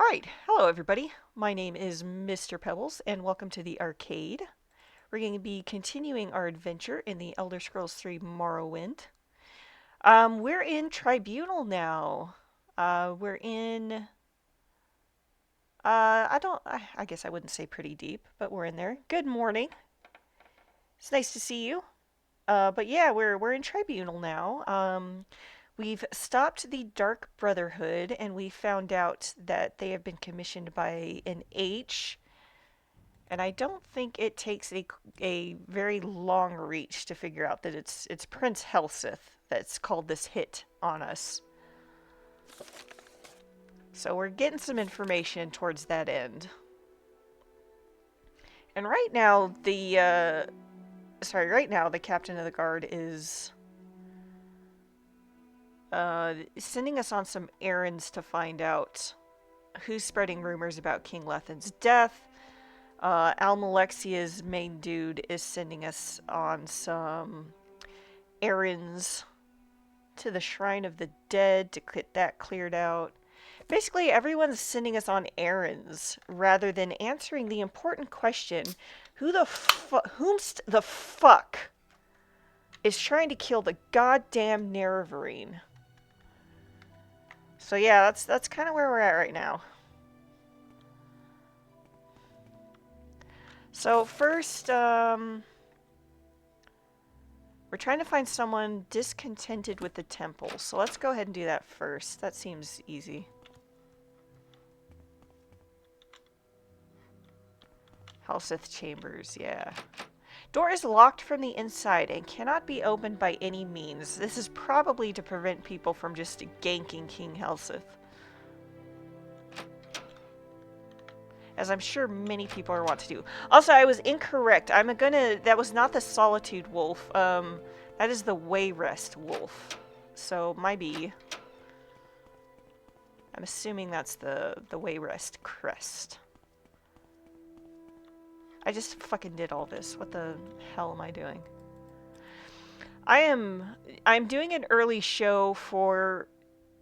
Alright, hello everybody. My name is Mr. Pebbles, and welcome to the arcade. We're going to be continuing our adventure in the Elder Scrolls 3 Morrowind. We're in Tribunal now. We're in, I guess I wouldn't say pretty deep, but we're in there. Good morning. It's nice to see you. But yeah, we're in Tribunal now. We've stopped the Dark Brotherhood, and we found out that they have been commissioned by an H. And I don't think it takes a very long reach to figure out that it's Prince Helseth that's called this hit on us. So we're getting some information towards that end. And right now the captain of the guard is sending us on some errands to find out who's spreading rumors about King Lethen's death. Almalexia's main dude is sending us on some errands to the Shrine of the Dead to get that cleared out. Basically, everyone's sending us on errands rather than answering the important question: whomst the fuck is trying to kill the goddamn Nerevarine? So yeah, that's kind of where we're at right now. So first, we're trying to find someone discontented with the temple. So let's go ahead and do that first. That seems easy. Helseth Chambers, yeah. Door is locked from the inside and cannot be opened by any means. This is probably to prevent people from just ganking King Helseth, as I'm sure many people are want to do. Also, I was incorrect. That was not the Solitude Wolf. That is the Wayrest Wolf. So, my B. I'm assuming that's the Wayrest crest. I just fucking did all this. What the hell am I doing? I'm doing an early show for,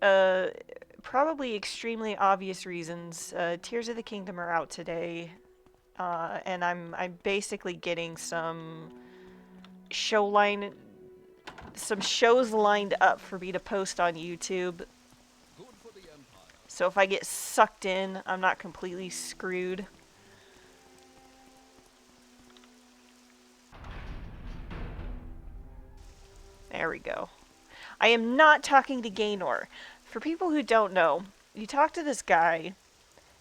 probably extremely obvious reasons. Tears of the Kingdom are out today, and I'm basically getting some shows lined up for me to post on YouTube. So if I get sucked in, I'm not completely screwed. There we go. I am not talking to Gaynor. For people who don't know, you talk to this guy.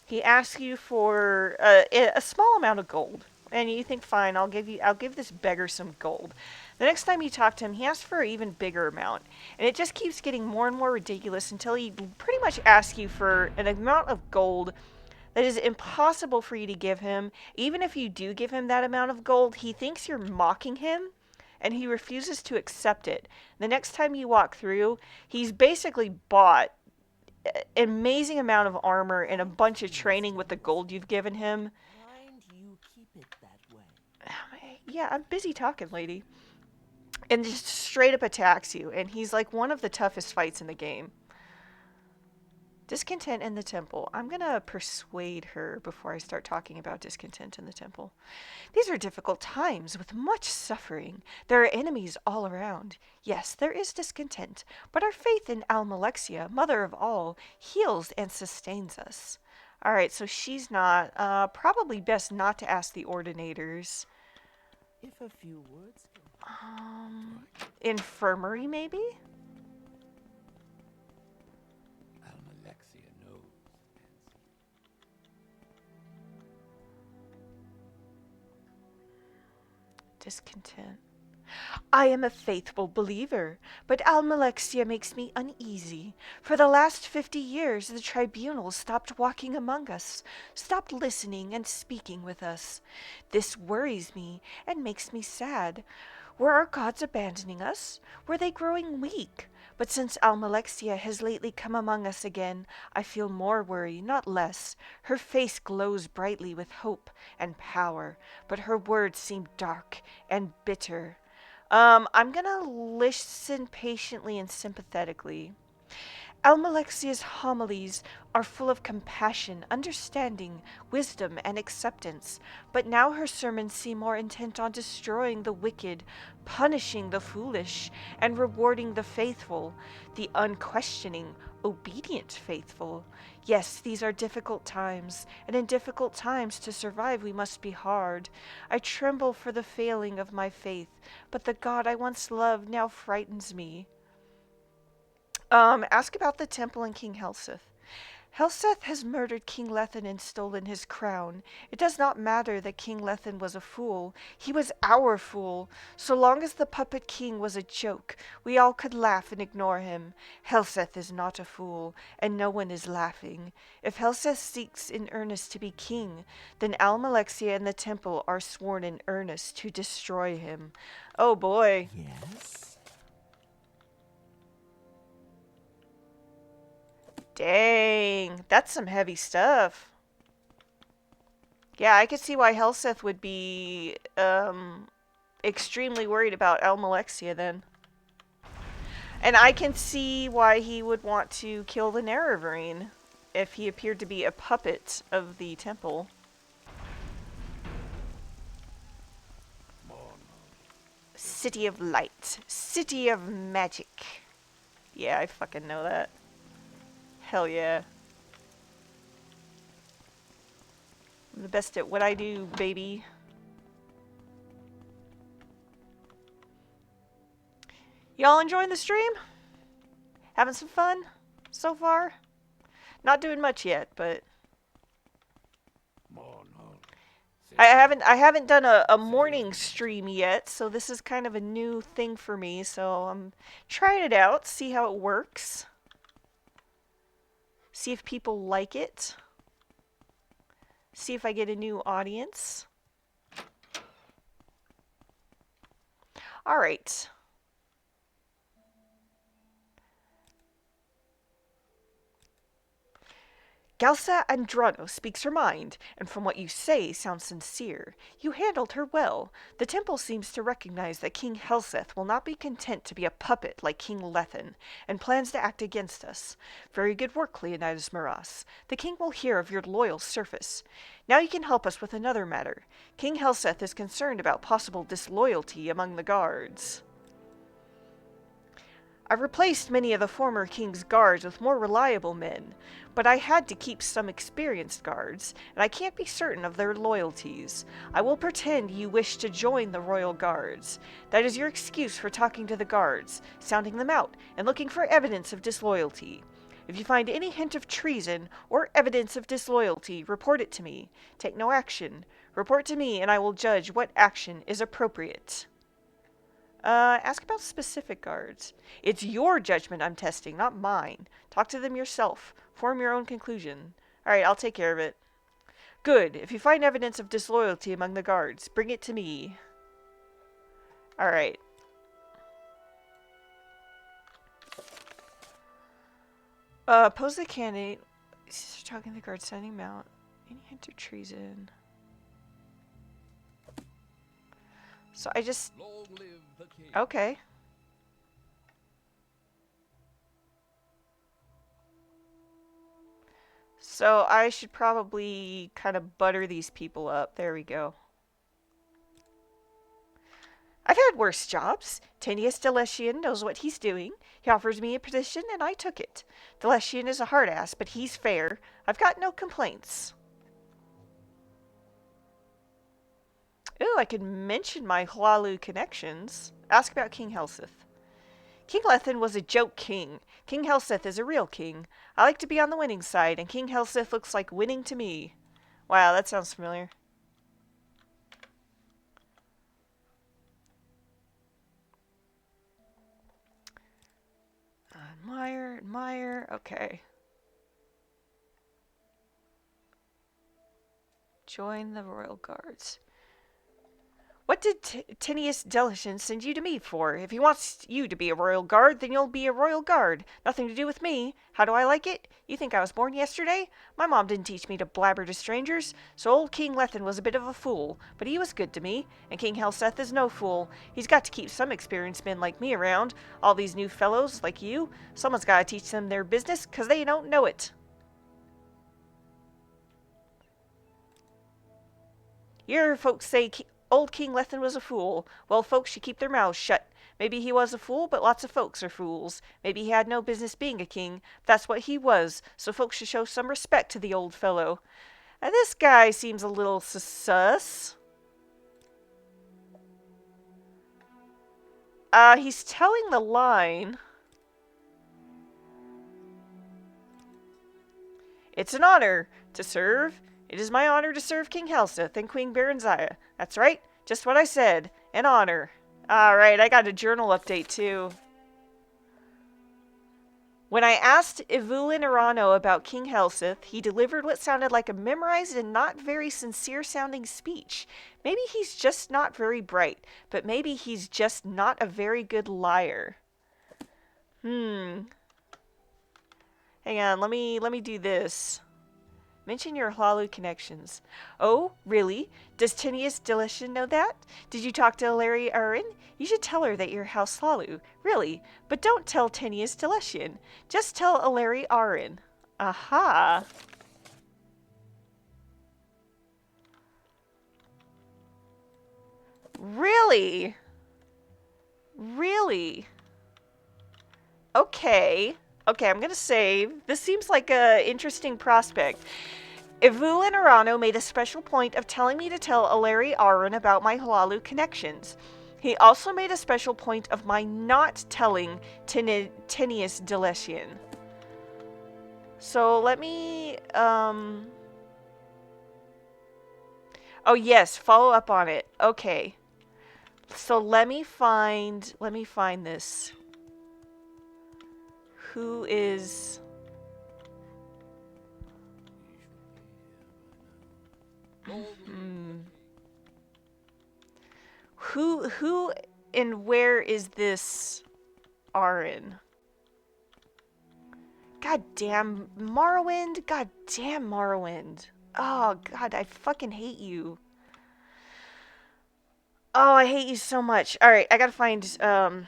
He asks you for a small amount of gold, and you think, fine, I'll give this beggar some gold. The next time you talk to him, he asks for an even bigger amount, and it just keeps getting more and more ridiculous until he pretty much asks you for an amount of gold that is impossible for you to give him. Even if you do give him that amount of gold, he thinks you're mocking him, and he refuses to accept it. The next time you walk through, he's basically bought an amazing amount of armor and a bunch of training with the gold you've given him. Yeah, I'm busy talking, lady. And just straight up attacks you, and he's like one of the toughest fights in the game. Discontent in the temple. I'm gonna persuade her before I start talking about discontent in the temple. These are difficult times with much suffering. There are enemies all around. Yes, there is discontent, but our faith in Almalexia, mother of all, heals and sustains us. Alright, so she's not. Probably best not to ask the ordinators. If a few words. Infirmary, maybe? Almalexia knows. Discontent. I am a faithful believer, but Almalexia makes me uneasy. For the last 50 years, the tribunal stopped walking among us, stopped listening and speaking with us. This worries me and makes me sad. Were our gods abandoning us? Were they growing weak? But since Almalexia has lately come among us again, I feel more worry, not less. Her face glows brightly with hope and power, but her words seem dark and bitter. I'm gonna listen patiently and sympathetically. Almalexia's homilies are full of compassion, understanding, wisdom, and acceptance, but now her sermons seem more intent on destroying the wicked, punishing the foolish, and rewarding the faithful, the unquestioning, obedient faithful. Yes, these are difficult times, and in difficult times to survive we must be hard. I tremble for the failing of my faith, but the God I once loved now frightens me. Ask about the temple and King Helseth. Helseth has murdered King Lethen and stolen his crown. It does not matter that King Lethen was a fool. He was our fool. So long as the puppet king was a joke, we all could laugh and ignore him. Helseth is not a fool, and no one is laughing. If Helseth seeks in earnest to be king, then Almalexia and the temple are sworn in earnest to destroy him. Oh boy. Yes? Dang, that's some heavy stuff. Yeah, I could see why Helseth would be extremely worried about Almalexia then. And I can see why he would want to kill the Nerevarine if he appeared to be a puppet of the temple. City of Light. City of Magic. Yeah, I fucking know that. Hell yeah. I'm the best at what I do, baby. Y'all enjoying the stream? Having some fun so far? Not doing much yet, but I haven't done a morning stream yet, so this is kind of a new thing for me, so I'm trying it out, see how it works. See if people like it. See if I get a new audience. All right. Galsa Andrano speaks her mind, and from what you say sounds sincere. You handled her well. The temple seems to recognize that King Helseth will not be content to be a puppet like King Lethen, and plans to act against us. Very good work, Leonidas Maras. The king will hear of your loyal service. Now you can help us with another matter. King Helseth is concerned about possible disloyalty among the guards. I replaced many of the former king's guards with more reliable men, but I had to keep some experienced guards, and I can't be certain of their loyalties. I will pretend you wish to join the royal guards. That is your excuse for talking to the guards, sounding them out, and looking for evidence of disloyalty. If you find any hint of treason or evidence of disloyalty, report it to me. Take no action. Report to me, and I will judge what action is appropriate. Ask about specific guards. It's your judgment I'm testing, not mine. Talk to them yourself. Form your own conclusion. Alright, I'll take care of it. Good. If you find evidence of disloyalty among the guards, bring it to me. Alright. Pose the candidate. Talking to the guards, sending him out. Any hint of treason? So I just... Long live the king. Okay. So I should probably kind of butter these people up. There we go. I've had worse jobs. Tenius Deletian knows what he's doing. He offers me a position, and I took it. Deletian is a hard ass, but he's fair. I've got no complaints. Ooh, I could mention my Hlalu connections. Ask about King Helseth. King Lethen was a joke king. King Helseth is a real king. I like to be on the winning side, and King Helseth looks like winning to me. Wow, that sounds familiar. Admire, okay. Join the Royal Guards. What did Tinius Delician send you to me for? If he wants you to be a royal guard, then you'll be a royal guard. Nothing to do with me. How do I like it? You think I was born yesterday? My mom didn't teach me to blabber to strangers, so old King Lethen was a bit of a fool, but he was good to me, and King Helseth is no fool. He's got to keep some experienced men like me around. All these new fellows, like you, someone's got to teach them their business, 'cause they don't know it. Your folks say old King Lethen was a fool. Well, folks should keep their mouths shut. Maybe he was a fool, but lots of folks are fools. Maybe he had no business being a king. That's what he was, so folks should show some respect to the old fellow. Now, this guy seems a little sus. He's telling the line. It's an honor to serve. It is my honor to serve King Helseth and Queen Baronziah. That's right, just what I said. An honor. Alright, I got a journal update too. When I asked Ivulin Arano about King Helseth, he delivered what sounded like a memorized and not very sincere sounding speech. Maybe he's just not very bright, but maybe he's just not a very good liar. Hang on, let me do this. Mention your Hlalu connections. Oh, really? Does Tinius Delician know that? Did you talk to Larry Arin? You should tell her that you're House Hlalu. Really. But don't tell Tinius Delician. Just tell Larry Arin. Aha. Really? Really? Okay. Okay, I'm gonna save. This seems like a interesting prospect. Ivulin Arano made a special point of telling me to tell Aleri Arin about my Hlalu connections. He also made a special point of my not telling Tinius Delician. So let me, oh yes, follow up on it. Okay. So let me find this. Who is... Who and where is this Arin? God damn Morrowind. God damn Morrowind. Oh god, I fucking hate you. Oh, I hate you so much. Alright, I gotta find Aleri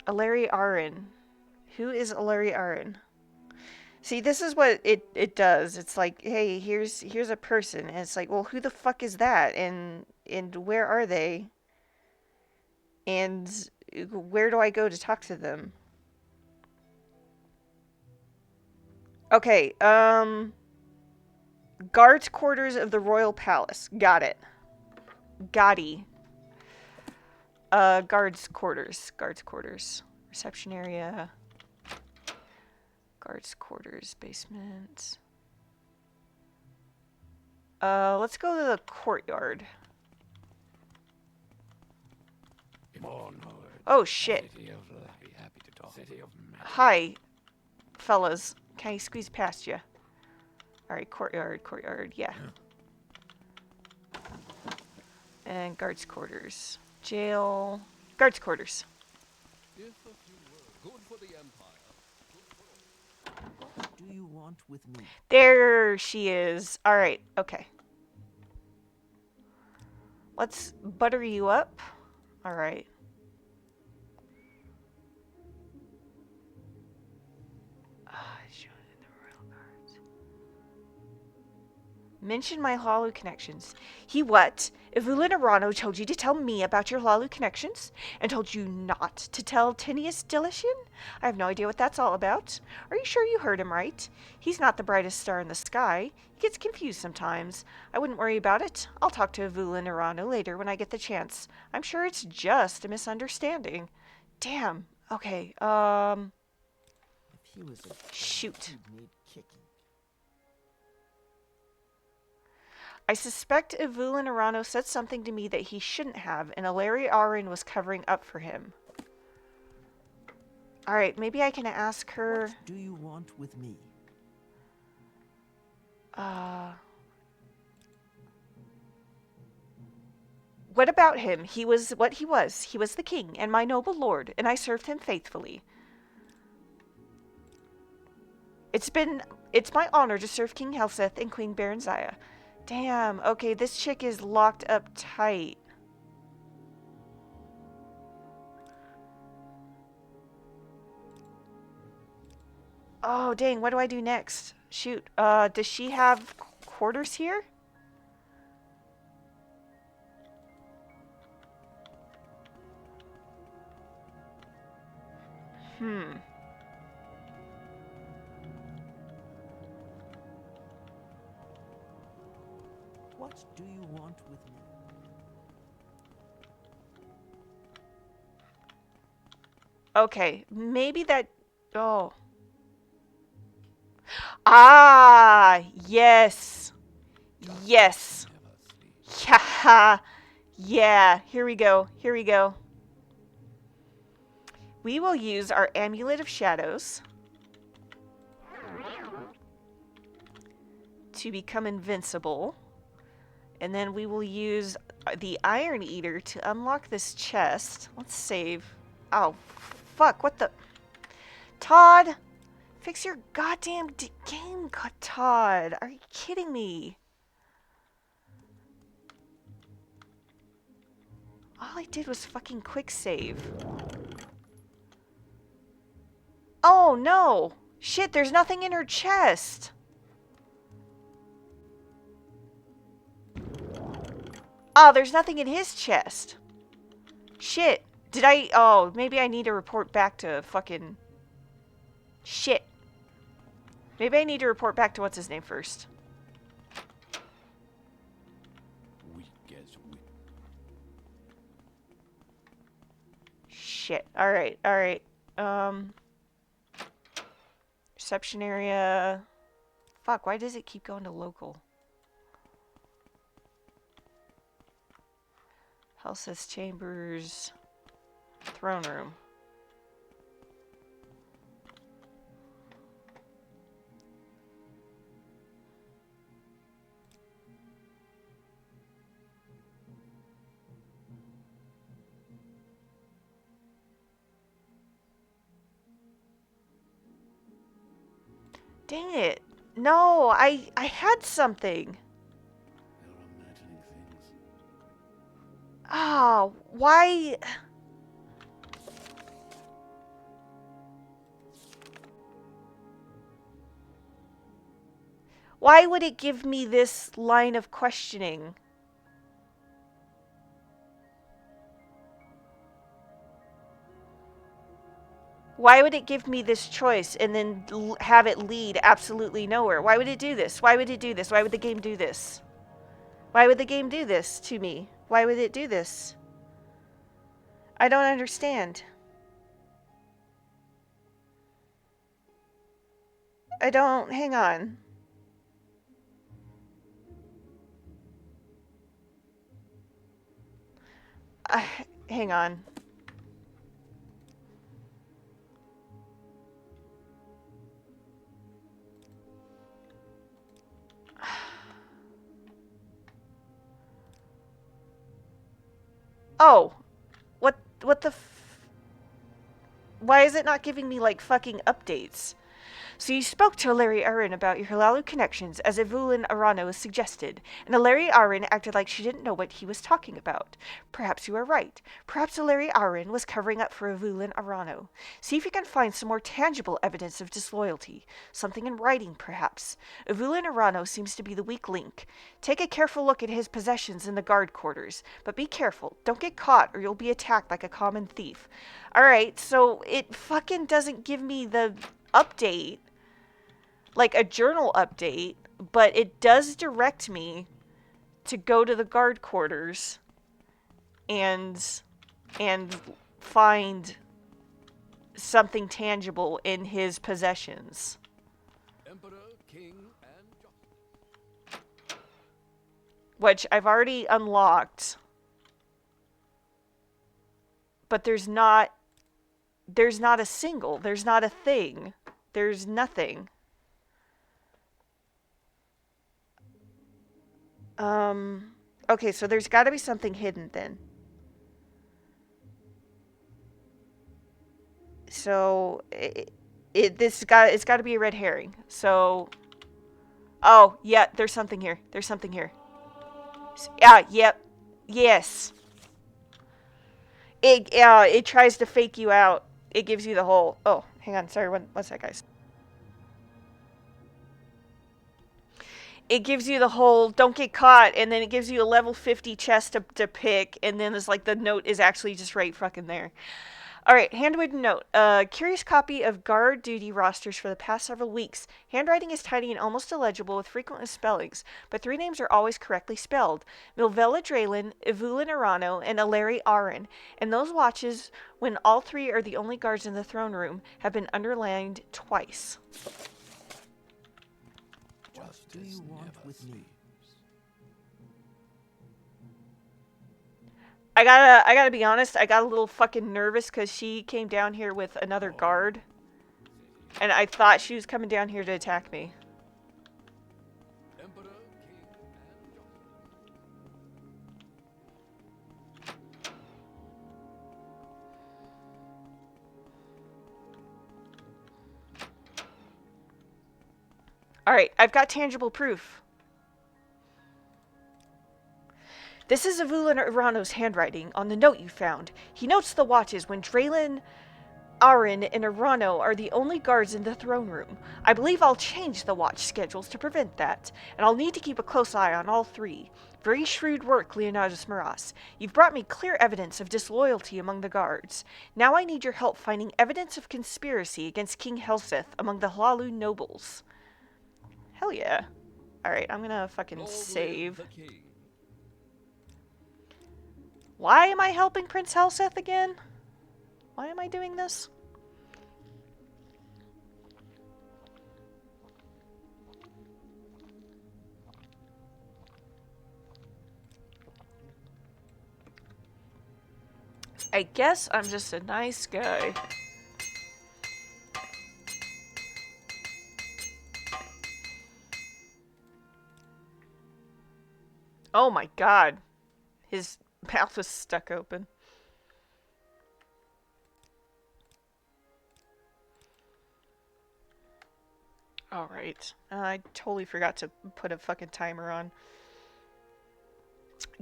Arin. Who is Aleri Arin? See, this is what it does. It's like, hey, here's a person, and it's like, well, who the fuck is that? And where are they? And where do I go to talk to them? Okay, guards quarters of the royal palace. Got it. Gotti. Guards quarters. Reception area. Guards quarters, basement. Let's go to the courtyard. Oh shit. Hi, fellas. Can I squeeze past you? Alright, courtyard, yeah. And guards quarters. Jail. Guards quarters. Do you want with me? There she is. Alright, okay. Let's butter you up. Alright. Mention my Hlalu connections. He what? Ivulin Arano told you to tell me about your Hlalu connections? And told you not to tell Tinius Delician? I have no idea what that's all about. Are you sure you heard him right? He's not the brightest star in the sky. He gets confused sometimes. I wouldn't worry about it. I'll talk to Ivulin Arano later when I get the chance. I'm sure it's just a misunderstanding. Damn. Okay, If he was a shoot. he'd need kicking. I suspect Ivulin Arano said something to me that he shouldn't have, and Aleri Arin was covering up for him. Alright, maybe I can ask her... What do you want with me? what about him? He was what he was. He was the king and my noble lord, and I served him faithfully. It's my honor to serve King Helseth and Queen Baronzaya. Damn, okay, this chick is locked up tight. Oh, dang, what do I do next? Shoot, does she have quarters here? Hmm. What do you want with me? Okay, maybe that... Oh. Ah, yes. Yes. Yeah. Yeah, here we go. Here we go. We will use our Amulet of Shadows to become invincible. And then we will use the Iron Eater to unlock this chest. Let's save. Oh, fuck. What the... Todd! Fix your goddamn game, Todd. Are you kidding me? All I did was fucking quick save. Oh, no. Shit, there's nothing in her chest. Oh, there's nothing in his chest. Shit. Did I... Oh, maybe I need to report back to fucking... Shit. Maybe I need to report back to what's his name first. Shit. Alright, alright. Reception area. Fuck, why does it keep going to local? Helseth's chambers. Throne room. Dang it. No, I had something. You're imagining things. Ah, why... Why would it give me this line of questioning? Why would it give me this choice and then have it lead absolutely nowhere? Why would it do this? Why would it do this? Why would the game do this? Why would the game do this to me? Why would it do this? I don't understand. I don't... Hang on. Hang on. Oh. What the Why is it not giving me, like, fucking updates? So you spoke to Larry Arryn about your Halalu connections, as Evelyn Arano suggested, and Larry Arryn acted like she didn't know what he was talking about. Perhaps you are right. Perhaps Larry Arryn was covering up for Evelyn Arano. See if you can find some more tangible evidence of disloyalty. Something in writing, perhaps. Evelyn Arano seems to be the weak link. Take a careful look at his possessions in the guard quarters, but be careful. Don't get caught or you'll be attacked like a common thief. Alright, so it fucking doesn't give me the update, like a journal update, but it does direct me to go to the guard quarters and find something tangible in his possessions. Emperor, king, and justice. Which I've already unlocked. But there's not a single, there's not a thing. There's nothing. Okay, so there's got to be something hidden then. So it's got to be a red herring. So, oh yeah, there's something here. There's something here. Yeah, yep, yes. It tries to fake you out. It gives you the whole. Oh, hang on. Sorry, what's that, guys? It gives you the whole don't get caught, and then it gives you a level 50 chest to pick, and then it's like the note is actually just right fucking there. Alright, handwritten note. Curious copy of guard duty rosters for the past several weeks. Handwriting is tiny and almost illegible with frequent misspellings, but 3 names are always correctly spelled. Milvella Draylin, Evelyn Arano, and Alari Arin. And those watches, when all 3 are the only guards in the throne room, have been underlined twice. What do you want with me? I gotta be honest, I got a little fucking nervous because she came down here with another guard. And I thought she was coming down here to attack me. Emperor, king, and Alright, I've got tangible proof. This is Avulin Arano's handwriting on the note you found. He notes the watches when Draylin, Arin, and Arano are the only guards in the throne room. I believe I'll change the watch schedules to prevent that, and I'll need to keep a close eye on all 3. Very shrewd work, Leonidas Maras. You've brought me clear evidence of disloyalty among the guards. Now I need your help finding evidence of conspiracy against King Helseth among the Hlalu nobles. Hell yeah. Alright, I'm gonna fucking save. Why am I helping Prince Helseth again? Why am I doing this? I guess I'm just a nice guy. Oh my god. His mouth was stuck open. Alright. I totally forgot to put a fucking timer on.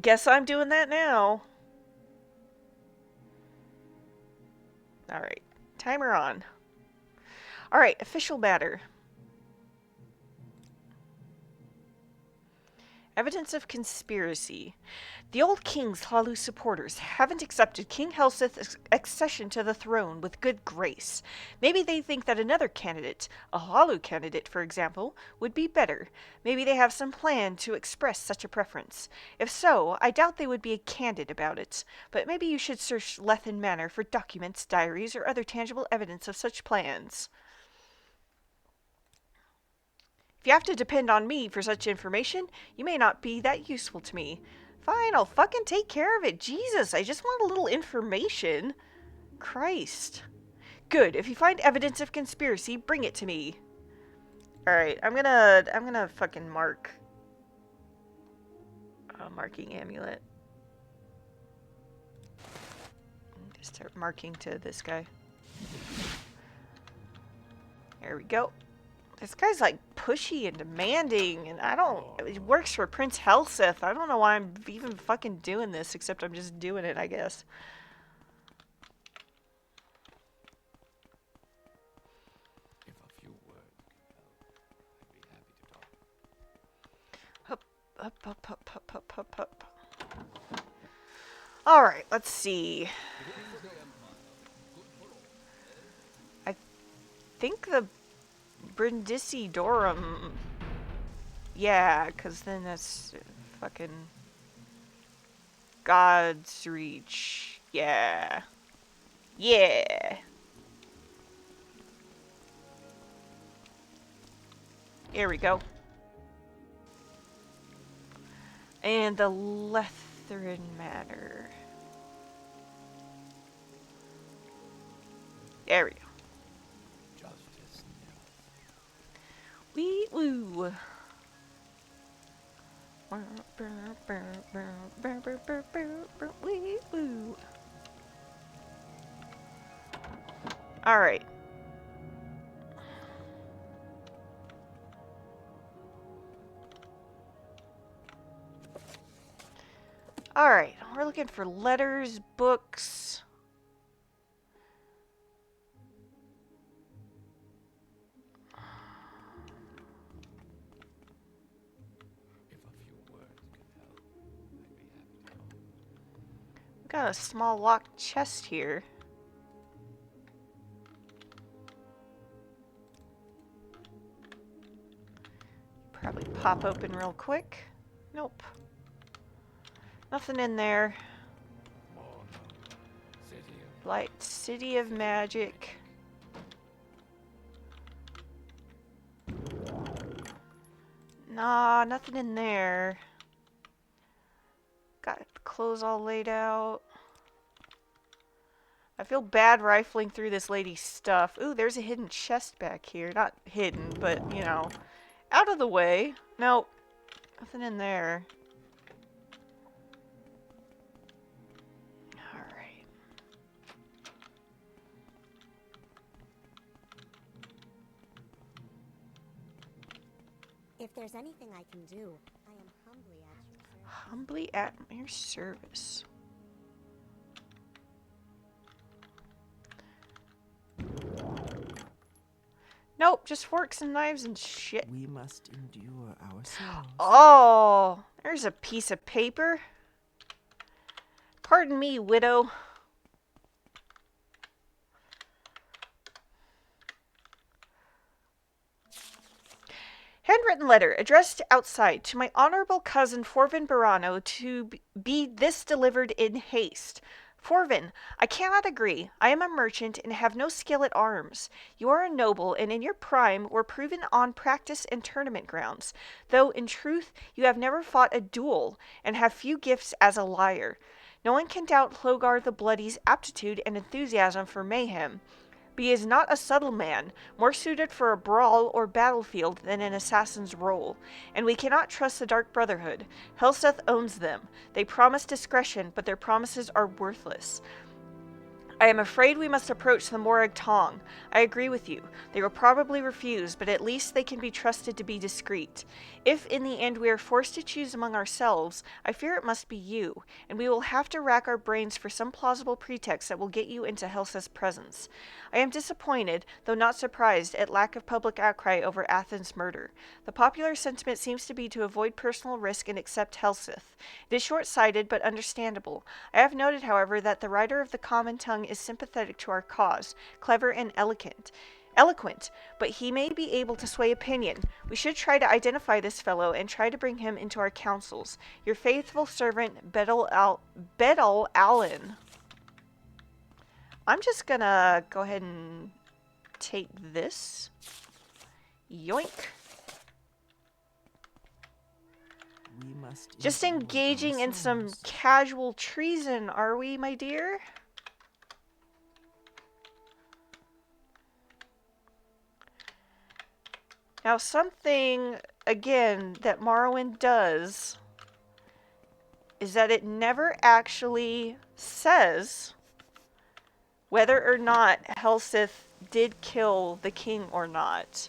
Guess I'm doing that now. Alright. Timer on. Alright, official matter. Evidence of conspiracy. The old king's Hlalu supporters haven't accepted King Helseth's accession to the throne with good grace. Maybe they think that another candidate, a Hlalu candidate for example, would be better. Maybe they have some plan to express such a preference. If so, I doubt they would be candid about it. But maybe you should search Lethen Manor for documents, diaries, or other tangible evidence of such plans. If you have to depend on me for such information, you may not be that useful to me. Fine, I'll fucking take care of it. Jesus, I just want a little information. Christ. Good, if you find evidence of conspiracy, bring it to me. Alright, I'm gonna fucking mark. Marking amulet. Just start marking to this guy. There we go. This guy's like pushy and demanding, and I don't. It works for Prince Helseth. I don't know why I'm even fucking doing this, except I'm just doing it, I guess. if a few words could help, I'd be happy to talk. Up, up. Alright, let's see. I think the Brindisi Dorum. Yeah, because then that's fucking God's Reach. Yeah. Yeah. Here we go. And the Lethren Manor. There we go. Justice Wee woo. Alright. Alright, we're looking for letters, books. If a few words can help, I'd be happy to talk. We've got a small locked chest here. Probably pop open real quick. Nope. Nothing in there. Light City of Magic. Nah, nothing in there. Got the clothes all laid out. I feel bad rifling through this lady's stuff. Ooh, there's a hidden chest back here. Not hidden, but, you know, out of the way. Nope. Nothing in there. Alright. If there's anything I can do, I am humbly at your service. Humbly at your service. Nope, just forks and knives and shit. We must endure ourselves. Oh, there's a piece of paper. Pardon me, widow. Handwritten letter addressed outside to my honorable cousin Forvin Barano to be this delivered in haste. Forvin, I cannot agree. I am a merchant and have no skill at arms. You are a noble, and in your prime were proven on practice and tournament grounds, though in truth you have never fought a duel, and have few gifts as a liar. No one can doubt Hlogar the Bloody's aptitude and enthusiasm for mayhem. But he is not a subtle man, more suited for a brawl or battlefield than an assassin's role, and we cannot trust the Dark Brotherhood. Helseth owns them. They promise discretion, but their promises are worthless. I am afraid we must approach the Morag Tong. I agree with you. They will probably refuse, but at least they can be trusted to be discreet. If in the end we are forced to choose among ourselves, I fear it must be you, and we will have to rack our brains for some plausible pretext that will get you into Helseth's presence. I am disappointed, though not surprised, at lack of public outcry over Athen's murder. The popular sentiment seems to be to avoid personal risk and accept Helseth. It is short-sighted, but understandable. I have noted, however, that the writer of the common tongue is sympathetic to our cause, clever and eloquent, but he may be able to sway opinion. We should try to identify this fellow and try to bring him into our councils. Your faithful servant, Bedel Allen. I'm just gonna go ahead and take this. Yoink. We must Just endure engaging in some ourselves. casual treason, are we, my dear? Now, something, again, that Morrowind does is that it never actually says whether or not Helseth did kill the king or not.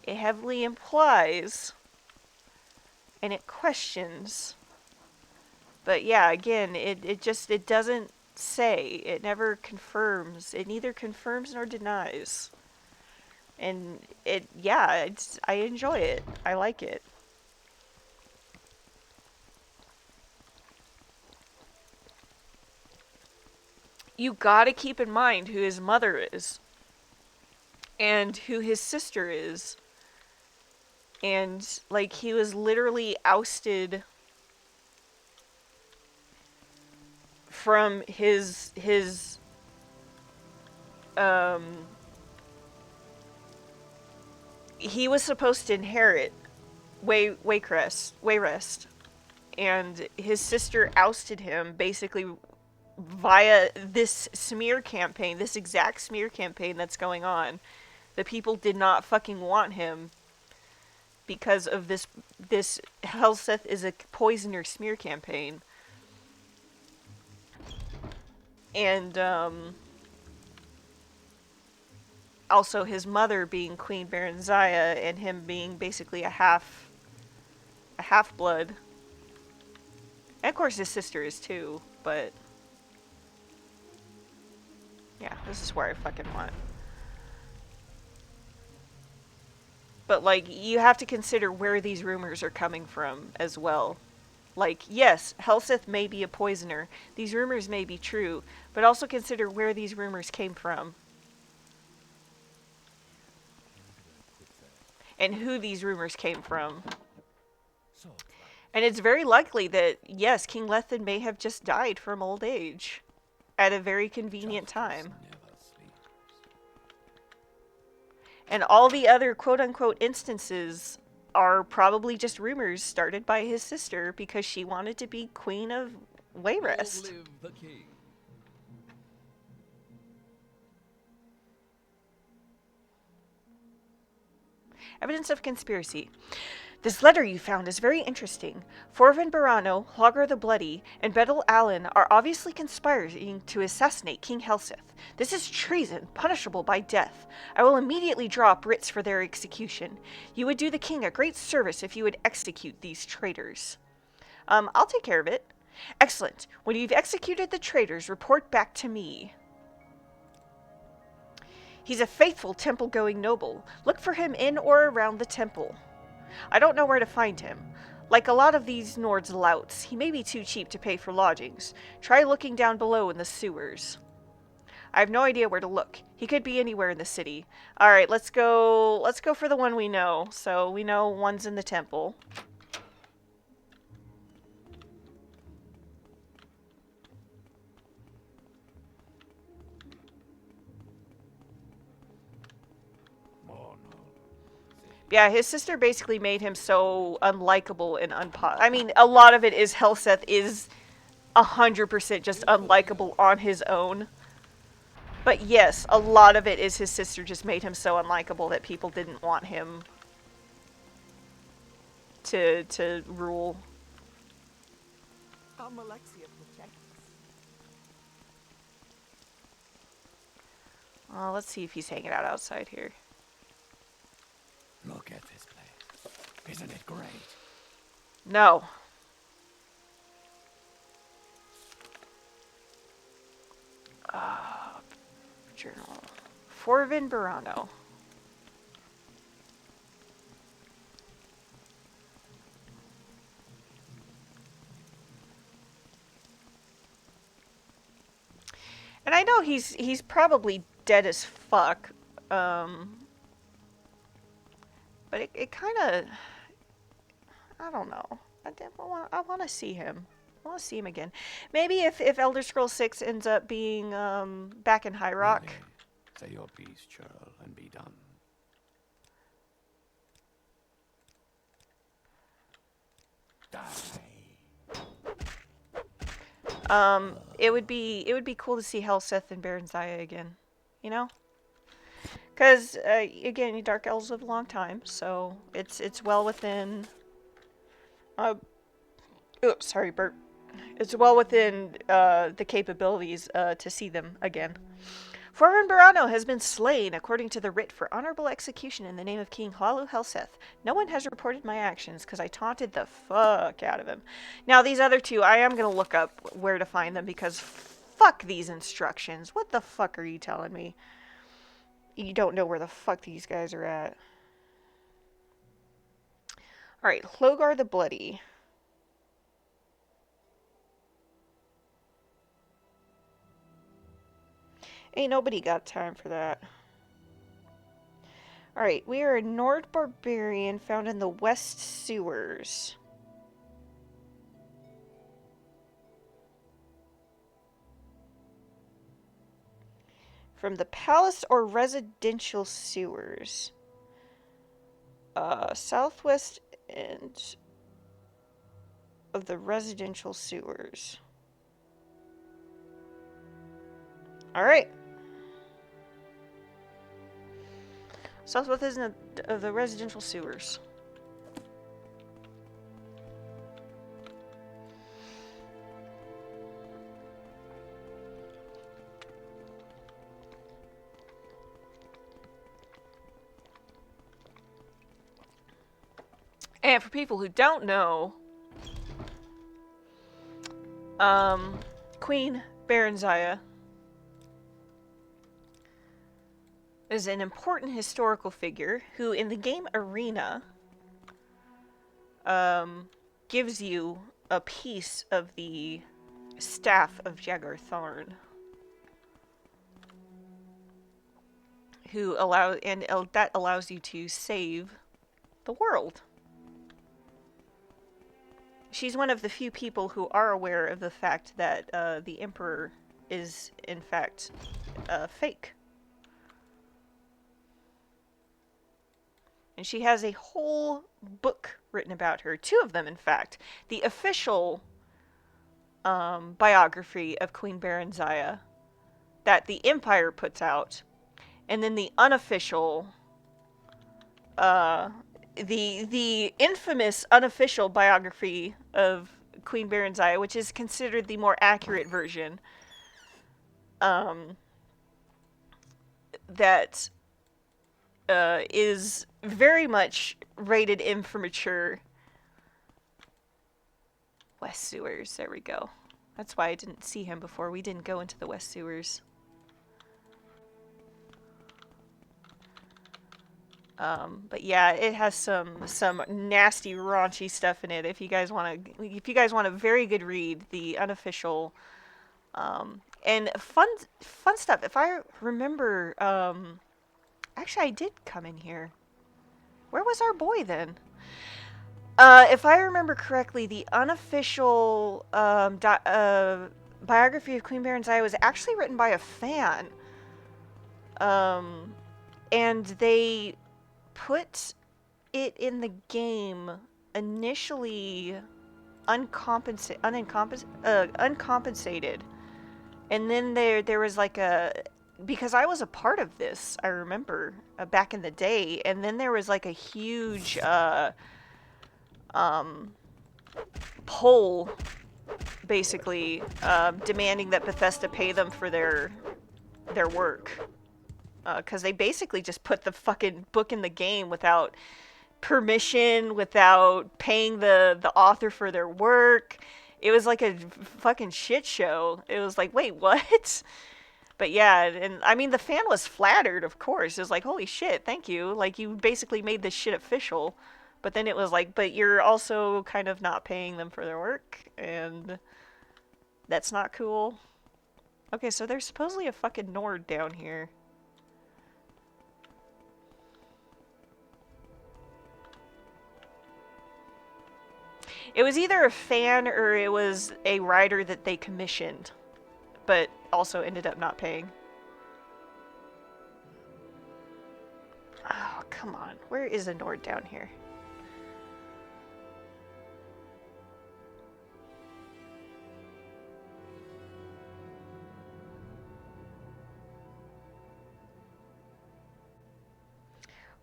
It heavily implies and it questions. But yeah, again, it doesn't say. It never confirms. It neither confirms nor denies. And I enjoy it. I like it. You gotta keep in mind who his mother is. And who his sister is. And, like, he was literally ousted from his he was supposed to inherit Wayrest, and his sister ousted him basically via this smear campaign, this exact smear campaign that's going on. The people did not fucking want him because of this Helseth is a poisoner smear campaign. And also his mother being Queen Berenziah and him being basically a half blood. And of course his sister is too, but yeah, this is where I fucking want. But like you have to consider where these rumors are coming from as well. Like, yes, Helseth may be a poisoner. These rumors may be true, but also consider where these rumors came from. And who these rumors came from. And it's very likely that, yes, King Lethen may have just died from old age. At a very convenient time. And all the other quote-unquote instances are probably just rumors started by his sister because she wanted to be Queen of Wayrest. Long live the king. Evidence of conspiracy. This letter you found is very interesting. Forvin Barano, Hlogr the Bloody, and Bedel Allen are obviously conspiring to assassinate King Helseth. This is treason, punishable by death. I will immediately draw up writs for their execution. You would do the king a great service if you would execute these traitors. I'll take care of it. Excellent. When you've executed the traitors, report back to me. He's a faithful temple-going noble. Look for him in or around the temple. I don't know where to find him. Like a lot of these Nord's louts, he may be too cheap to pay for lodgings. Try looking down below in the sewers. I have no idea where to look. He could be anywhere in the city. Alright, let's go for the one we know. So we know one's in the temple. Yeah, his sister basically made him so unlikable and I mean, a lot of it is Helseth is 100% just unlikable on his own. But yes, a lot of it is his sister just made him so unlikable that people didn't want him to rule. Alexia protects. Let's see if he's hanging out outside here. Look at this place. Isn't it great? No. Journal. Forvin Barano. And I know he's probably dead as fuck. But it kind of, I don't know. I want to see him. I want to see him again. Maybe if Elder Scrolls 6 ends up being back in High Rock. Really? Say your piece, churl, and be done. It would be cool to see Helseth and Berenziah again. You know? Because, again, Dark Elves live a long time, so it's well within... oops, sorry, burp. It's well within the capabilities to see them again. Forvin Barano has been slain according to the writ for honorable execution in the name of King Hlalu Helseth. No one has reported my actions because I taunted the fuck out of him. Now, these other two, I am going to look up where to find them because fuck these instructions. What the fuck are you telling me? You don't know where the fuck these guys are at. Alright, Hlogr the Bloody. Ain't nobody got time for that. Alright, we are a Nord barbarian found in the West Sewers. From the palace or residential sewers. Southwest end of the residential sewers. Alright. Southwest end of the residential sewers. And for people who don't know, Queen Berenziah is an important historical figure who, in the game Arena, gives you a piece of the staff of Jagar Tharn, that allows you to save the world. She's one of the few people who are aware of the fact that the Emperor is, in fact, fake. And she has a whole book written about her. 2 of them, in fact. The official biography of Queen Berenziah that the Empire puts out, and then the unofficial, the infamous unofficial biography of Queen Berenziah, which is considered the more accurate version, that is very much rated M for mature. West Sewers, there we go. That's why I didn't see him before. We didn't go into the West Sewers. But yeah, it has some nasty, raunchy stuff in it. If you guys want a very good read, the unofficial, and fun stuff. If I remember, actually, I did come in here. Where was our boy then? If I remember correctly, the unofficial biography of Queen Berenziah was actually written by a fan. And they put it in the game initially uncompensated. And then there was like because I was a part of this, I remember, back in the day, and then there was like a huge poll, basically, demanding that Bethesda pay them for their work. Because they basically just put the fucking book in the game without permission, without paying the author for their work. It was like a fucking shit show. It was like, wait, what? But yeah, and I mean, the fan was flattered, of course. It was like, holy shit, thank you. Like, you basically made this shit official. But then it was like, but you're also kind of not paying them for their work, and that's not cool. Okay, so there's supposedly a fucking Nord down here. It was either a fan or it was a writer that they commissioned, but also ended up not paying. Oh, come on. Where is a Nord down here?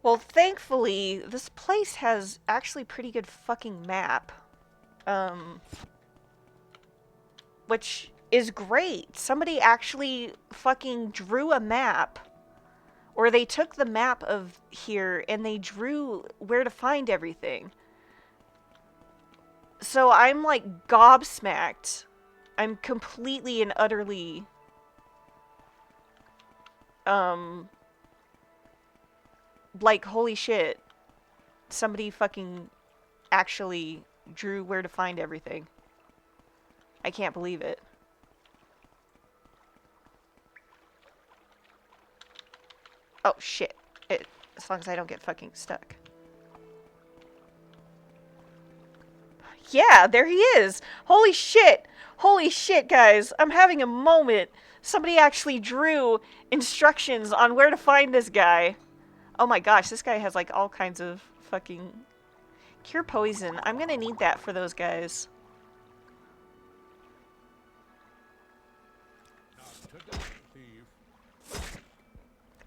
Well, thankfully, this place has actually pretty good fucking map. Which is great. Somebody actually fucking drew a map. Or they took the map of here and they drew where to find everything. So I'm like gobsmacked. I'm completely and utterly like, holy shit. Somebody fucking actually drew where to find everything. I can't believe it. Oh, shit. As long as I don't get fucking stuck. Yeah, there he is! Holy shit! Holy shit, guys! I'm having a moment. Somebody actually drew instructions on where to find this guy. Oh my gosh, this guy has like all kinds of fucking... Cure poison. I'm gonna need that for those guys.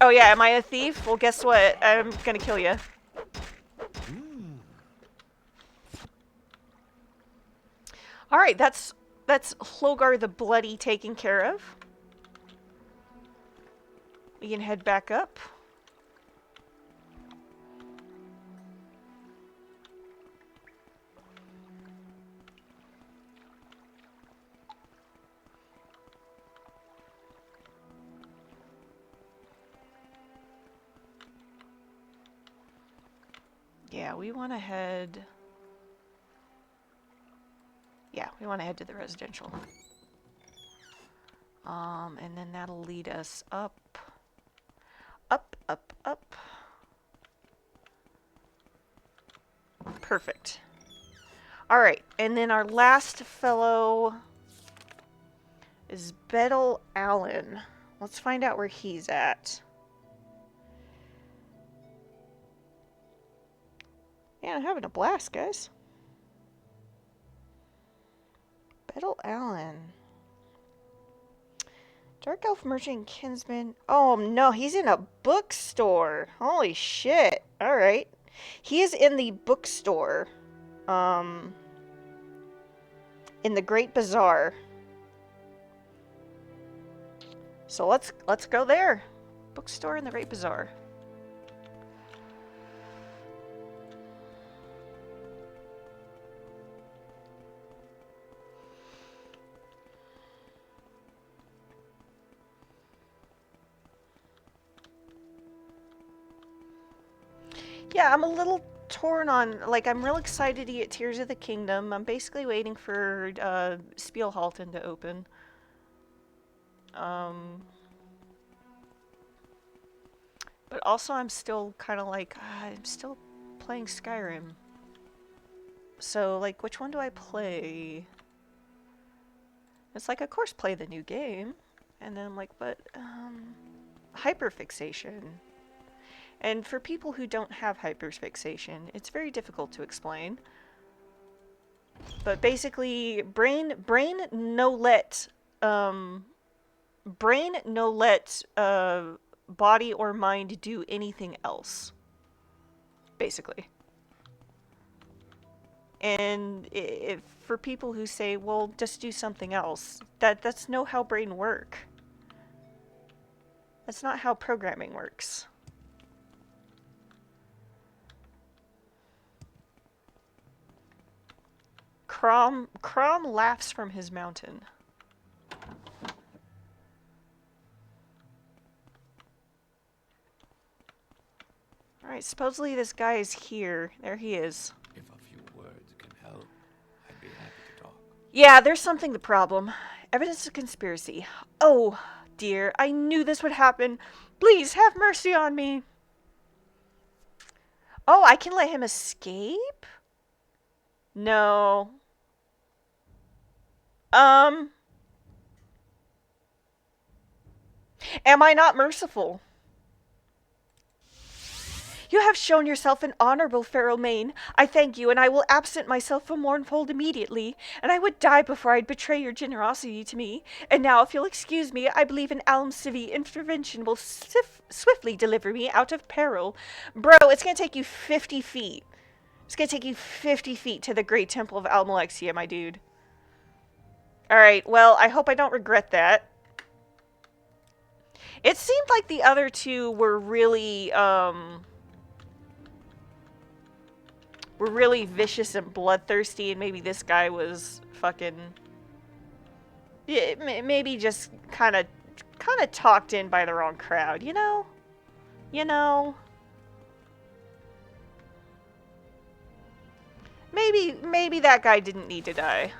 Oh yeah, am I a thief? Well, guess what? I'm gonna kill you. Alright, that's Hlogar the Bloody taken care of. We can head back up. Yeah, we want to head... Yeah, we want to head to the residential. And then that'll lead us up. Up, up, up. Perfect. Alright, and then our last fellow is Bettel Allen. Let's find out where he's at. Yeah, I'm having a blast, guys. Bettel Allen. Dark Elf Merchant Kinsman. Oh no, he's in a bookstore. Holy shit. Alright. He is in the bookstore. In the Great Bazaar. So let's go there. Bookstore in the Great Bazaar. Yeah, I'm a little torn on, like, I'm real excited to get Tears of the Kingdom. I'm basically waiting for Spielhalten to open. But also I'm still kind of like, I'm still playing Skyrim. So, like, which one do I play? It's like, of course, play the new game. And then I'm like, but, hyperfixation. And for people who don't have hyperfixation, it's very difficult to explain. But basically, brain no let body or mind do anything else. Basically. And if for people who say, well, just do something else, that's no how brain work. That's not how programming works. Crom laughs from his mountain. Alright, supposedly this guy is here. There he is. If a few words can help, I'd be happy to talk. Yeah, there's something the problem. Evidence of conspiracy. Oh, dear, I knew this would happen. Please, have mercy on me. Oh, I can let him escape? No. Am I not merciful? You have shown yourself an honorable Pharaoh Main. I thank you, and I will absent myself from Mournfold immediately, and I would die before I'd betray your generosity to me. And now, if you'll excuse me, I believe an Almcivi intervention will swiftly deliver me out of peril. Bro, it's gonna take you 50 feet. It's gonna take you 50 feet to the Great Temple of Almalexia, my dude. Alright, well, I hope I don't regret that. It seemed like the other two were really vicious and bloodthirsty, and maybe this guy was fucking... Yeah, maybe just kind of talked in by the wrong crowd, you know? You know? Maybe that guy didn't need to die.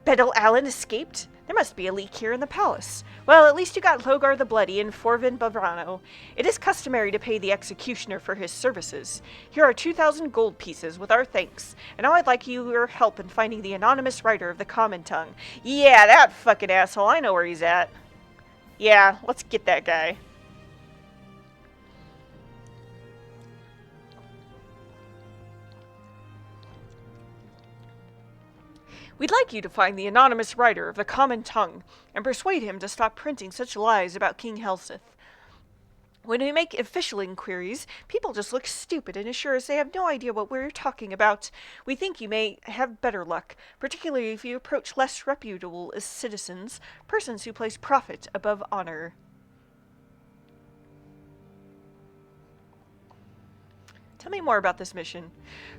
Bettel Allen escaped? There must be a leak here in the palace. Well, at least you got Logar the Bloody and Forvin Bavrano. It is customary to pay the executioner for his services. Here are 2,000 gold pieces with our thanks, and now I'd like your help in finding the anonymous writer of the Common Tongue. Yeah, that fucking asshole, I know where he's at. Yeah, let's get that guy. We'd like you to find the anonymous writer of the Common Tongue and persuade him to stop printing such lies about King Helseth. When we make official inquiries, people just look stupid and assure us they have no idea what we're talking about. We think you may have better luck, particularly if you approach less reputable citizens, persons who place profit above honor. Tell me more about this mission.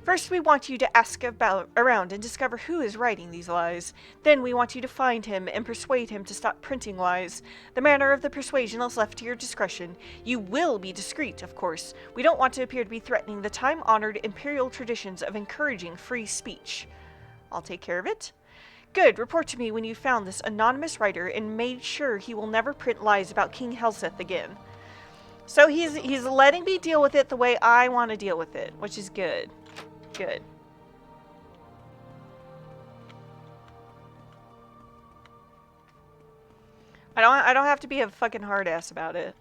First, we want you to ask around and discover who is writing these lies. Then we want you to find him and persuade him to stop printing lies. The manner of the persuasion is left to your discretion. You will be discreet, of course. We don't want to appear to be threatening the time-honored imperial traditions of encouraging free speech. I'll take care of it. Good. Report to me when you found this anonymous writer and made sure he will never print lies about King Helseth again. So he's letting me deal with it the way I want to deal with it, which is good. Good. I don't have to be a fucking hard ass about it.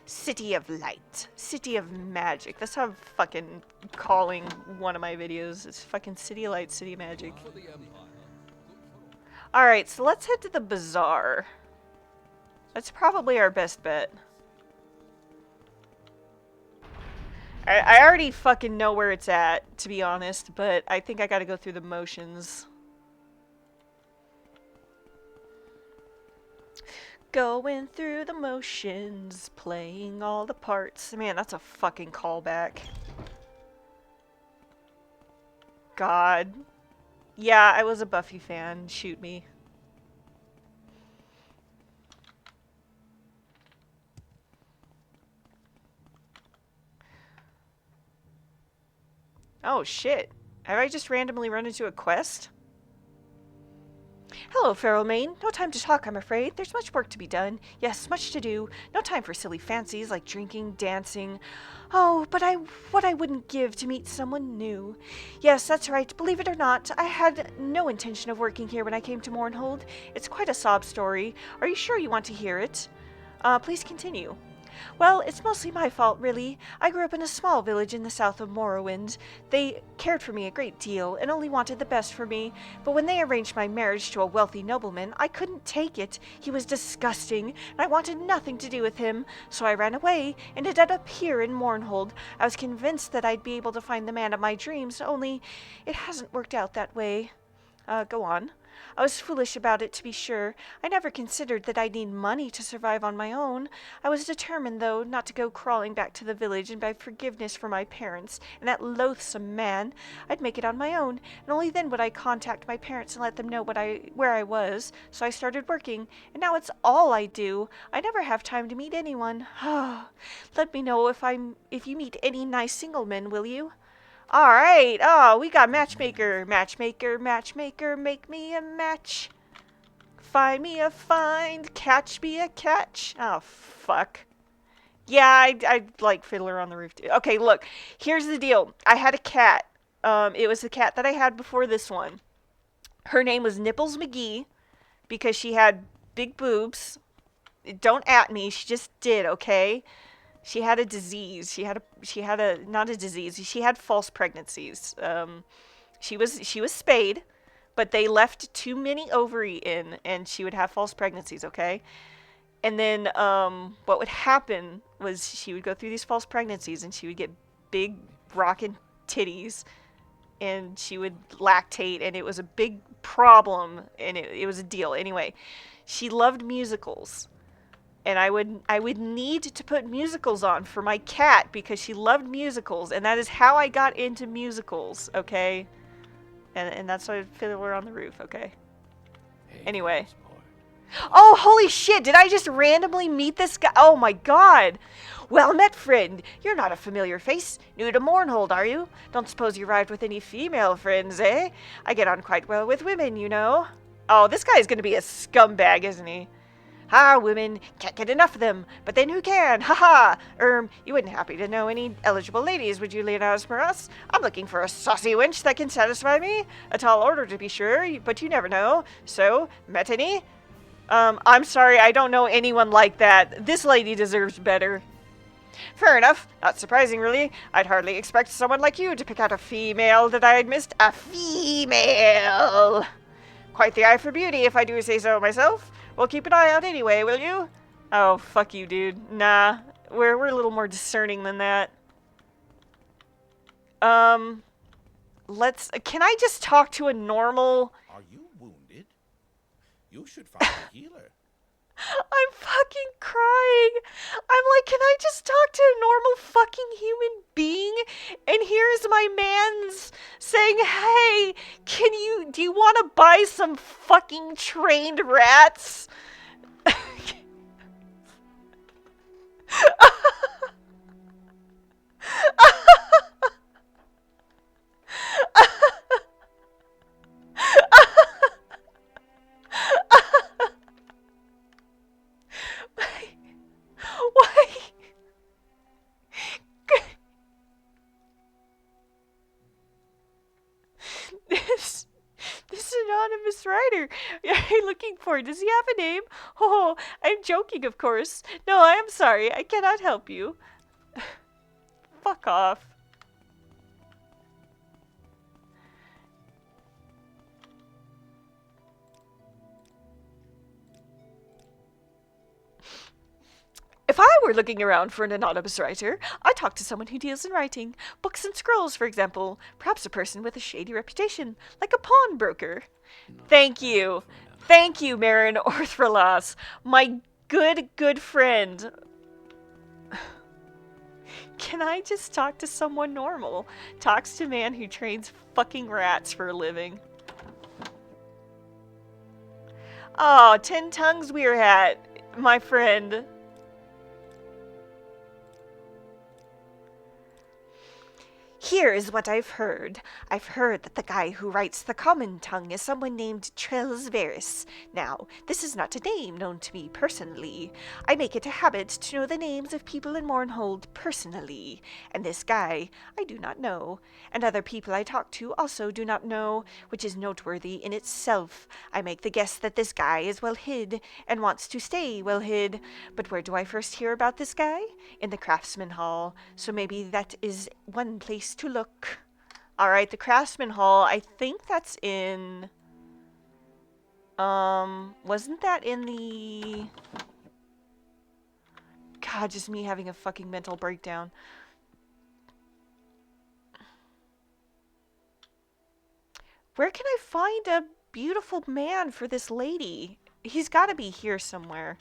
City of Light. City of Magic. That's how I'm fucking calling one of my videos. It's fucking City of Light, City of Magic. Alright, so let's head to the bazaar. That's probably our best bet. I already fucking know where it's at, to be honest, but I think I gotta go through the motions. Going through the motions, playing all the parts. Man, that's a fucking callback. God. Yeah, I was a Buffy fan. Shoot me. Oh shit. Have I just randomly run into a quest? Hello, Feral Main. No time to talk, I'm afraid. There's much work to be done. Yes, much to do. No time for silly fancies like drinking, dancing. Oh, but what I wouldn't give to meet someone new. Yes, that's right. Believe it or not, I had no intention of working here when I came to Mournhold. It's quite a sob story. Are you sure you want to hear it? Please continue. Well, it's mostly my fault, really. I grew up in a small village in the south of Morrowind. They cared for me a great deal and only wanted the best for me, but when they arranged my marriage to a wealthy nobleman, I couldn't take it. He was disgusting, and I wanted nothing to do with him, so I ran away and ended up here in Mournhold. I was convinced that I'd be able to find the man of my dreams, only it hasn't worked out that way. Go on. I was foolish about it, to be sure. I never considered that I'd need money to survive on my own. I was determined, though, not to go crawling back to the village and beg forgiveness for my parents and that loathsome man. I'd make it on my own, and only then would I contact my parents and let them know where I was. So I started working, and now it's all I do. I never have time to meet anyone. Let me know if you meet any nice single men, will you? Alright, oh, we got Matchmaker. Matchmaker, Matchmaker, make me a match. Find me a find, catch me a catch. Oh, fuck. Yeah, I like Fiddler on the Roof too. Okay, look, here's the deal. I had a cat. It was the cat that I had before this one. Her name was Nipples McGee because she had big boobs. Don't at me, she just did, okay? She had a disease. She had a not a disease. She had false pregnancies. She was spayed, but they left too many ovary in, and she would have false pregnancies. Okay, and then what would happen was she would go through these false pregnancies, and she would get big rockin' titties, and she would lactate, and it was a big problem, and it was a deal. Anyway, she loved musicals. And I would need to put musicals on for my cat because she loved musicals, and that is how I got into musicals, okay? And that's why Fiddler on the Roof, okay? Hey, Anyway. boy. Oh, holy shit, did I just randomly meet this guy? Oh my god. Well met, friend. You're not a familiar face. New to Mournhold, are you? Don't suppose you arrived with any female friends, eh? I get on quite well with women, you know. Oh, this guy's gonna be a scumbag, isn't he? Ah, women, can't get enough of them, but then who can? Ha ha! You wouldn't happy to know any eligible ladies, would you, Leonidas Maras? I'm looking for a saucy wench that can satisfy me. A tall order, to be sure, but you never know. So, met any? I'm sorry, I don't know anyone like that. This lady deserves better. Fair enough. Not surprising, really. I'd hardly expect someone like you to pick out a female that I had missed. A female! Quite the eye for beauty, if I do say so myself. Well, keep an eye out anyway, will you? Oh, fuck you, dude. Nah, we're a little more discerning than that. Can I just talk to a normal... Are you wounded? You should find a healer. I'm fucking crying. I'm like, can I just talk to a normal fucking human being? And here's my man's saying, hey, do you want to buy some fucking trained rats? Why? This anonymous writer. Are you looking for? Does he have a name? Oh, I'm joking, of course. No, I am sorry. I cannot help you. Fuck off. If I were looking around for an anonymous writer, I'd talk to someone who deals in writing. Books and scrolls, for example. Perhaps a person with a shady reputation, like a pawnbroker. Thank you. Thank you, Marin Orthralas. My good friend. Can I just talk to someone normal? Talks to a man who trains fucking rats for a living. Oh, 10 tongues we're at, my friend. Here is what I've heard. I've heard that the guy who writes the common tongue is someone named Trellsveris. Now, this is not a name known to me personally. I make it a habit to know the names of people in Mournhold personally. And this guy, I do not know. And other people I talk to also do not know, which is noteworthy in itself. I make the guess that this guy is well hid, and wants to stay well hid. But where do I first hear about this guy? In the Craftsman Hall. So maybe that is one place to look. Alright, the Craftsman Hall, I think that's in... wasn't that in the... God, just me having a fucking mental breakdown. Where can I find a beautiful man for this lady? He's gotta be here somewhere.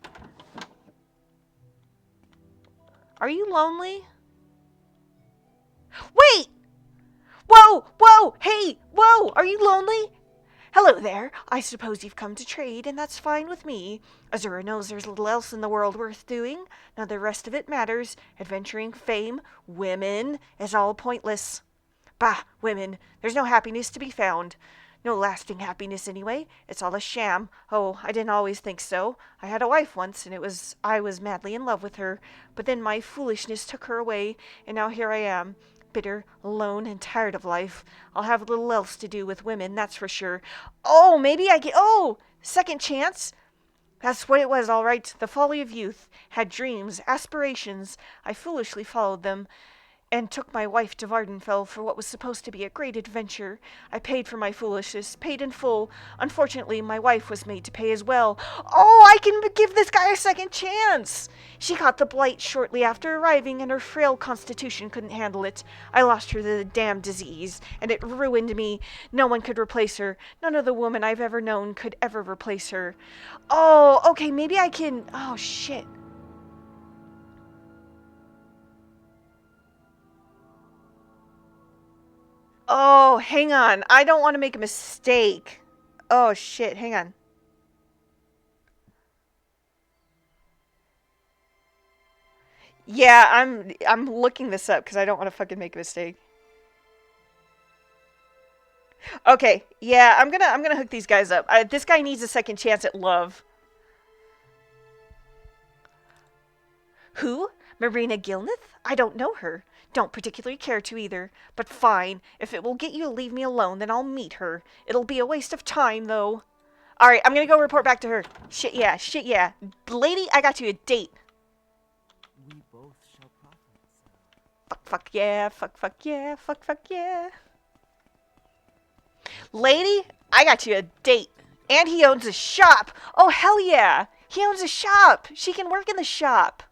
Are you lonely? Wait! Whoa! Whoa! Hey! Whoa! Are you lonely? Hello there. I suppose you've come to trade, and that's fine with me. Azura knows there's little else in the world worth doing. None of the rest of it matters. Adventuring, fame, women is all pointless. Bah! Women. There's no happiness to be found. No lasting happiness, anyway. It's all a sham. Oh, I didn't always think so. I had a wife once, and I was madly in love with her. But then my foolishness took her away, and now here I am. Bitter, alone, and tired of life. I'll have little else to do with women, that's for sure. Oh, maybe I get... Oh! Second chance? That's what it was, all right. The folly of youth. Had dreams, aspirations. I foolishly followed them, and took my wife to Vardenfell for what was supposed to be a great adventure. I paid for my foolishness, paid in full. Unfortunately, my wife was made to pay as well. Oh, I can give this guy a second chance! She caught the blight shortly after arriving, and her frail constitution couldn't handle it. I lost her to the damned disease, and it ruined me. No one could replace her. None of the women I've ever known could ever replace her. Oh, okay, maybe I can... Oh, shit. Oh, hang on. I don't want to make a mistake. Oh, shit. Hang on. Yeah, I'm looking this up because I don't want to fucking make a mistake. Okay, yeah, I'm gonna hook these guys up. This guy needs a second chance at love. Who? Marina Gilneth? I don't know her. Don't particularly care to either. But fine. If it will get you to leave me alone, then I'll meet her. It'll be a waste of time, though. Alright, I'm gonna go report back to her. Shit yeah, shit yeah. Lady, I got you a date. We both shall profit. Fuck yeah, fuck yeah, fuck yeah. Lady, I got you a date. And he owns a shop. Oh, hell yeah. He owns a shop. She can work in the shop.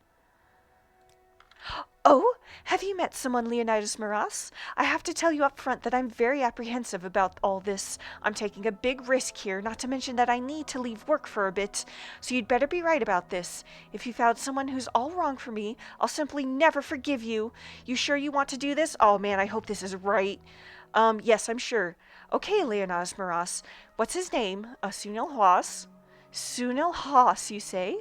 Oh, have you met someone, Leonidas Moras? I have to tell you up front that I'm very apprehensive about all this. I'm taking a big risk here, not to mention that I need to leave work for a bit. So you'd better be right about this. If you found someone who's all wrong for me, I'll simply never forgive you. You sure you want to do this? Oh man, I hope this is right. Yes, I'm sure. Okay, Leonidas Moras. What's his name? Sunil Haas. Sunil Haas, you say?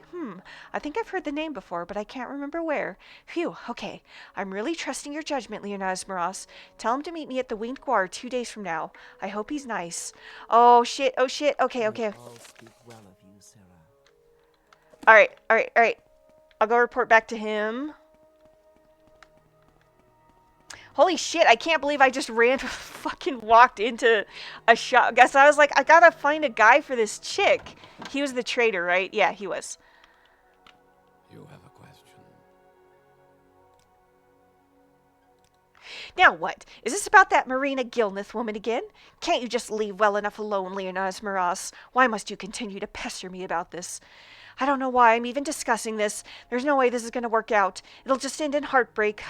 I think I've heard the name before, but I can't remember where. Phew, okay. I'm really trusting your judgment, Leonidas Moras. Tell him to meet me at the Winged Guar 2 days from now. I hope he's nice. Oh shit, oh shit. Okay, okay. They all speak well of you, Sarah. Alright, alright, alright. I'll go report back to him. Holy shit, I can't believe I just fucking walked into a shop. Guess I was like, I gotta find a guy for this chick. He was the trader, right? Yeah, he was. You have a question. Now what? Is this about that Marina Gilnith woman again? Can't you just leave well enough alone, Leonidas Moras? Why must you continue to pester me about this? I don't know why I'm even discussing this. There's no way this is going to work out. It'll just end in heartbreak.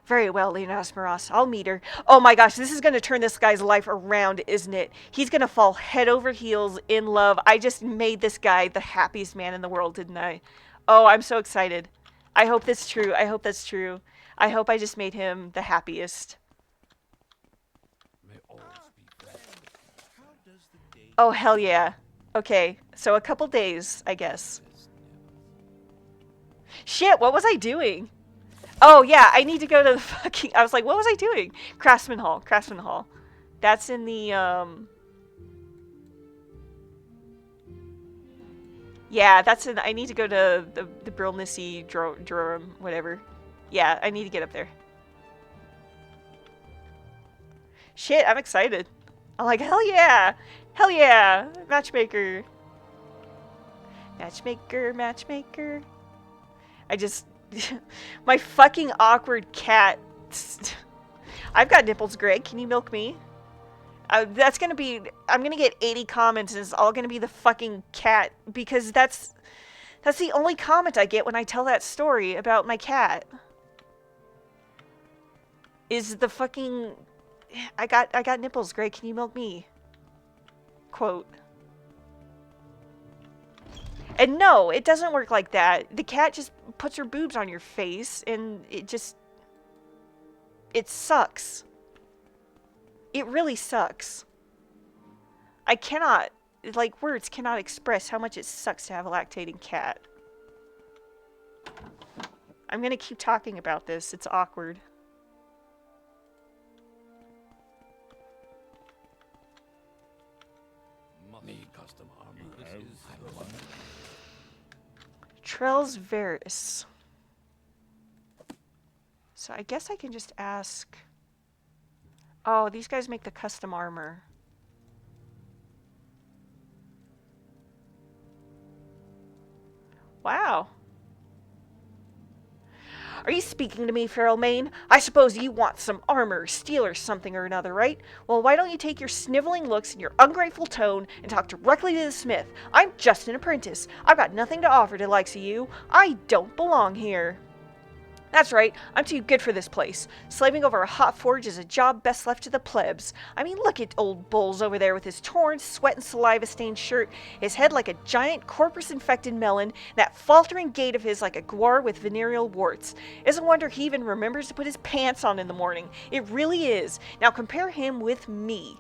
Very well, Leonidas Moras. I'll meet her. Oh my gosh, this is going to turn this guy's life around, isn't it? He's going to fall head over heels in love. I just made this guy the happiest man in the world, didn't I? Oh, I'm so excited. I hope that's true. I hope that's true. I hope I just made him the happiest. May all be friends. Oh, hell yeah. Okay, so a couple days, I guess. Shit, what was I doing? Oh, yeah, I need to go to the fucking... I was like, what was I doing? Craftsman Hall. Craftsman Hall. That's in the, Yeah, that's in... I need to go to the Brilnissy Durham, whatever. Yeah, I need to get up there. Shit, I'm excited. I'm like, hell yeah! Hell yeah! Matchmaker! Matchmaker, matchmaker. I just... my fucking awkward cat. I've got nipples, Greg. Can you milk me? That's gonna be... I'm gonna get 80 comments and it's all gonna be the fucking cat. Because that's the only comment I get when I tell that story about my cat. Is the fucking... I got nipples, Greg. Can you milk me? Quote. And no, it doesn't work like that. The cat just puts her boobs on your face and it just... It sucks. It really sucks. I cannot... Like, words cannot express how much it sucks to have a lactating cat. I'm gonna keep talking about this. It's awkward. Need custom armor. Trells Varus. So I guess I can just ask... Oh, these guys make the custom armor. Wow. Are you speaking to me, Feral Mane? I suppose you want some armor, steel, or something or another, right? Well, why don't you take your sniveling looks and your ungrateful tone and talk directly to the smith? I'm just an apprentice. I've got nothing to offer to the likes of you. I don't belong here. That's right, I'm too good for this place. Slaving over a hot forge is a job best left to the plebs. I mean, look at old Bulls over there with his torn, sweat and saliva-stained shirt, his head like a giant corpus-infected melon, and that faltering gait of his like a guar with venereal warts. It's a wonder he even remembers to put his pants on in the morning. It really is. Now compare him with me.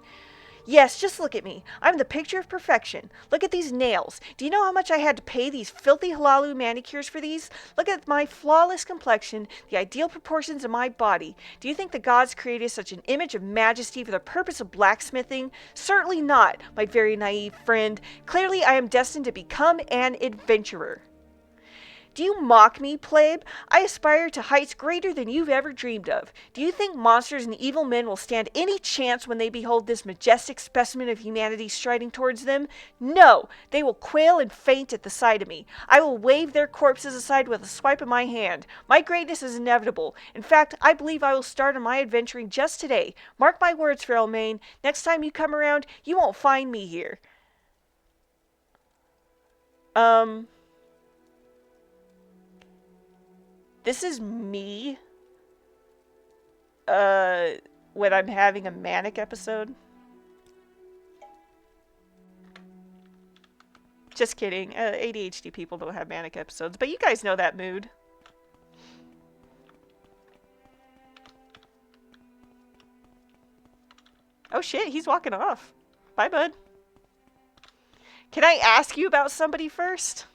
Yes, just look at me. I'm the picture of perfection. Look at these nails. Do you know how much I had to pay these filthy halalu manicures for these? Look at my flawless complexion, the ideal proportions of my body. Do you think the gods created such an image of majesty for the purpose of blacksmithing? Certainly not, my very naive friend. Clearly I am destined to become an adventurer. Do you mock me, plebe? I aspire to heights greater than you've ever dreamed of. Do you think monsters and evil men will stand any chance when they behold this majestic specimen of humanity striding towards them? No! They will quail and faint at the sight of me. I will wave their corpses aside with a swipe of my hand. My greatness is inevitable. In fact, I believe I will start on my adventuring just today. Mark my words, Feral Mane. Next time you come around, you won't find me here. This is me when I'm having a manic episode. Just kidding. ADHD people don't have manic episodes, but you guys know that mood. Oh shit, he's walking off. Bye, bud. Can I ask you about somebody first?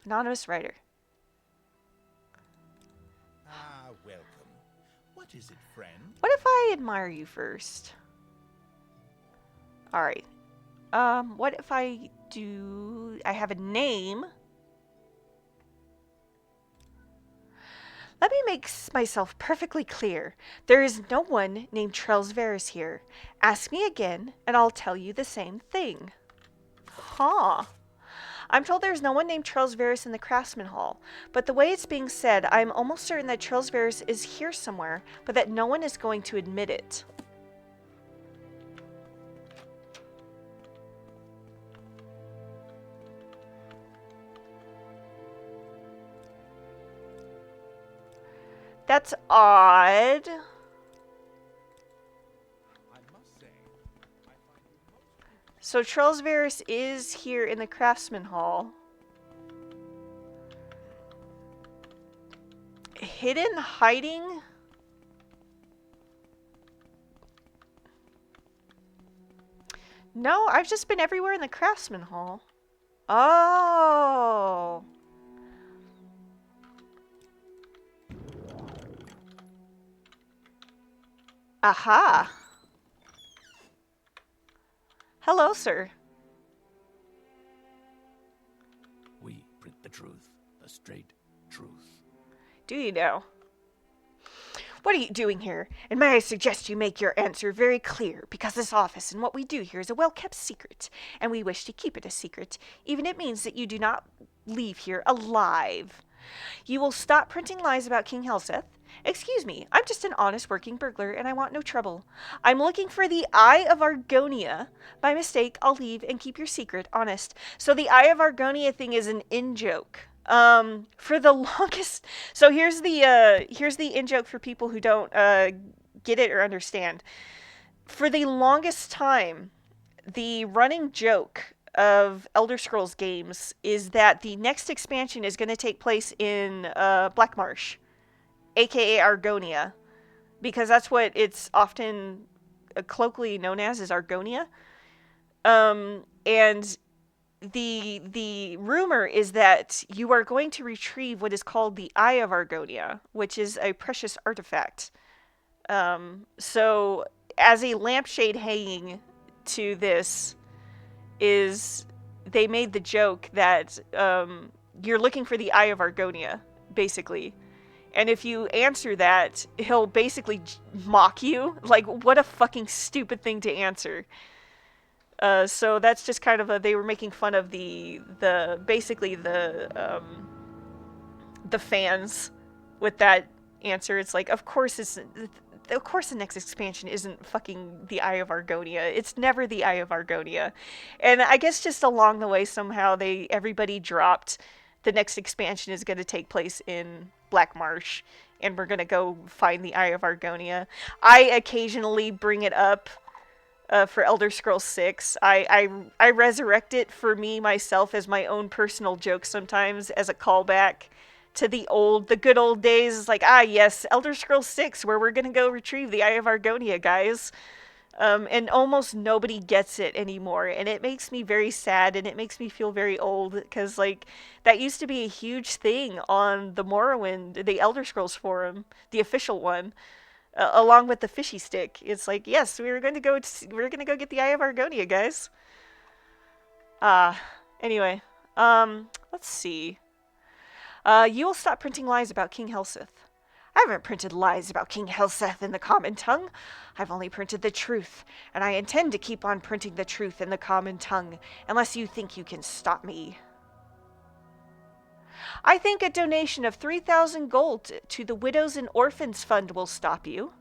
Anonymous writer. Ah, welcome. What is it, friend? What if I admire you first? Alright. What if I have a name. Let me make myself perfectly clear. There is no one named Trellsveris here. Ask me again, and I'll tell you the same thing. Huh. I'm told there's no one named Trellsveris in the Craftsman Hall, but the way it's being said, I'm almost certain that Trellsveris is here somewhere, but that no one is going to admit it. That's odd. I must say, I find you most... So Trellsveris is here in the Craftsman Hall. Hidden, hiding? No, I've just been everywhere in the Craftsman Hall. Oh. Aha. Hello, sir. We print the truth, the straight truth. Do you know? What are you doing here? And may I suggest you make your answer very clear, because this office and what we do here is a well-kept secret, and we wish to keep it a secret, even if it means that you do not leave here alive. You will stop printing lies about King Helseth. Excuse me, I'm just an honest working burglar, and I want no trouble. I'm looking for the Eye of Argonia. By mistake, I'll leave and keep your secret, honest. So the Eye of Argonia thing is an in-joke. For the longest... So here's the in-joke for people who don't get it or understand. For the longest time, the running joke of Elder Scrolls games is that the next expansion is going to take place in Black Marsh, aka Argonia, because that's what it's often colloquially known as, is Argonia. And the rumor is that you are going to retrieve what is called the Eye of Argonia, which is a precious artifact. So as a lampshade hanging to this is, they made the joke that you're looking for the Eye of Argonia, basically. And if you answer that, he'll basically mock you. Like, what a fucking stupid thing to answer. So that's just kind of they were making fun of the fans with that answer. It's like, of course the next expansion isn't fucking the Eye of Argonia. It's never the Eye of Argonia. And I guess just along the way somehow everybody dropped the next expansion is going to take place in Black Marsh, and we're going to go find the Eye of Argonia. I occasionally bring it up for Elder Scrolls 6. I resurrect it for me, myself, as my own personal joke sometimes, as a callback to the good old days. It's like, yes, Elder Scrolls 6, where we're going to go retrieve the Eye of Argonia, guys. And almost nobody gets it anymore, and it makes me very sad, and it makes me feel very old, because, like, that used to be a huge thing on the Morrowind, the Elder Scrolls forum, the official one, along with the fishy stick. It's like, yes, we're gonna go get the Eye of Argonia, guys. Anyway, let's see. You will stop printing lies about King Helseth. I haven't printed lies about King Helseth in the common tongue. I've only printed the truth, and I intend to keep on printing the truth in the common tongue, unless you think you can stop me. I think a donation of 3,000 gold to the Widows and Orphans Fund will stop you.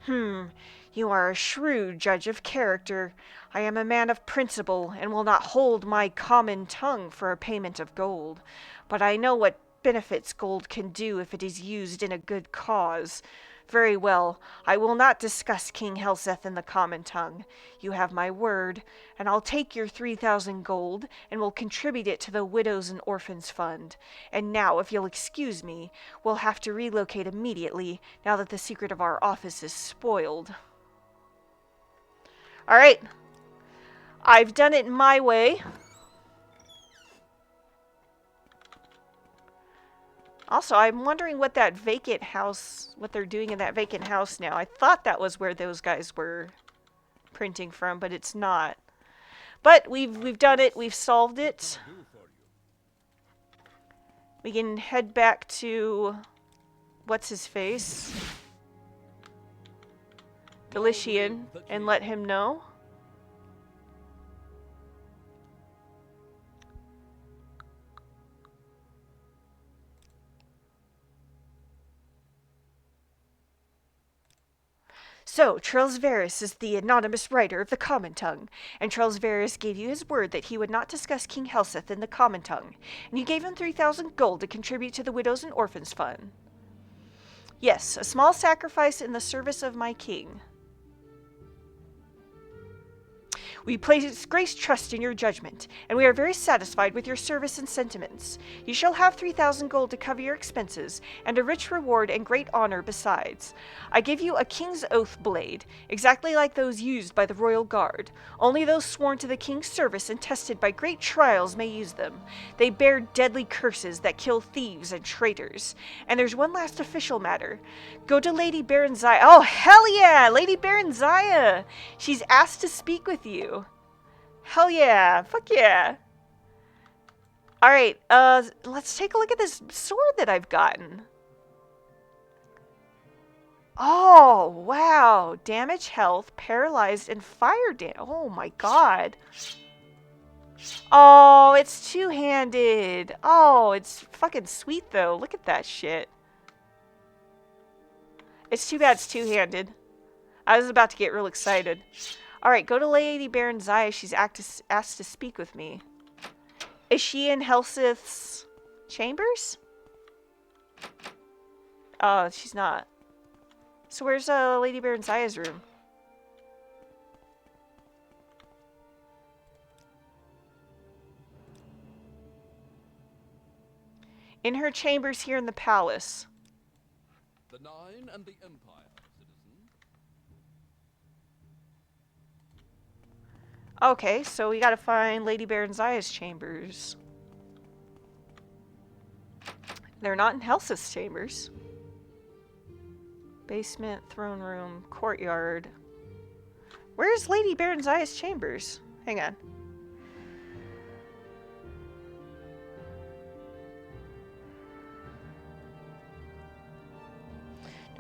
You are a shrewd judge of character. I am a man of principle, and will not hold my common tongue for a payment of gold. But I know what benefits gold can do if it is used in a good cause. Very well, I will not discuss King Helseth in the common tongue. You have my word, and I'll take your 3,000 gold, and will contribute it to the Widows and Orphans Fund. And now, if you'll excuse me, we'll have to relocate immediately, now that the secret of our office is spoiled. Alright. I've done it my way. Also, I'm wondering what that vacant house, what they're doing in that vacant house now. I thought that was where those guys were printing from, but it's not. But we've done it. We've solved it. We can head back to what's his face, Delician, and let him know. So, Charles Varys is the anonymous writer of the Common Tongue, and Charles Varys gave you his word that he would not discuss King Helseth in the Common Tongue, and you gave him 3,000 gold to contribute to the Widows and Orphans Fund. Yes, a small sacrifice in the service of my king. We place great trust in your judgment, and we are very satisfied with your service and sentiments. You shall have 3,000 gold to cover your expenses, and a rich reward and great honor besides. I give you a king's oath blade, exactly like those used by the royal guard. Only those sworn to the king's service and tested by great trials may use them. They bear deadly curses that kill thieves and traitors. And there's one last official matter. Go to Lady Baronziah. Oh, hell yeah! Lady Baronziah! She's asked to speak with you. Hell yeah. Fuck yeah. Alright, let's take a look at this sword that I've gotten. Oh, wow. Damage, health, paralyzed, and fire damage. Oh my god. Oh, it's two-handed. Oh, it's fucking sweet though. Look at that shit. It's too bad it's two-handed. I was about to get real excited. Alright, go to Lady Baronziah. She's asked to speak with me. Is she in Helseth's chambers? Oh, she's not. So where's Lady Baronziah's room? In her chambers here in the palace. The Nine and the Empire, citizen. Okay, so we gotta find Lady Baronziah's chambers. They're not in Helseth's chambers. Basement, throne room, courtyard. Where's Lady Baronziah's chambers? Hang on.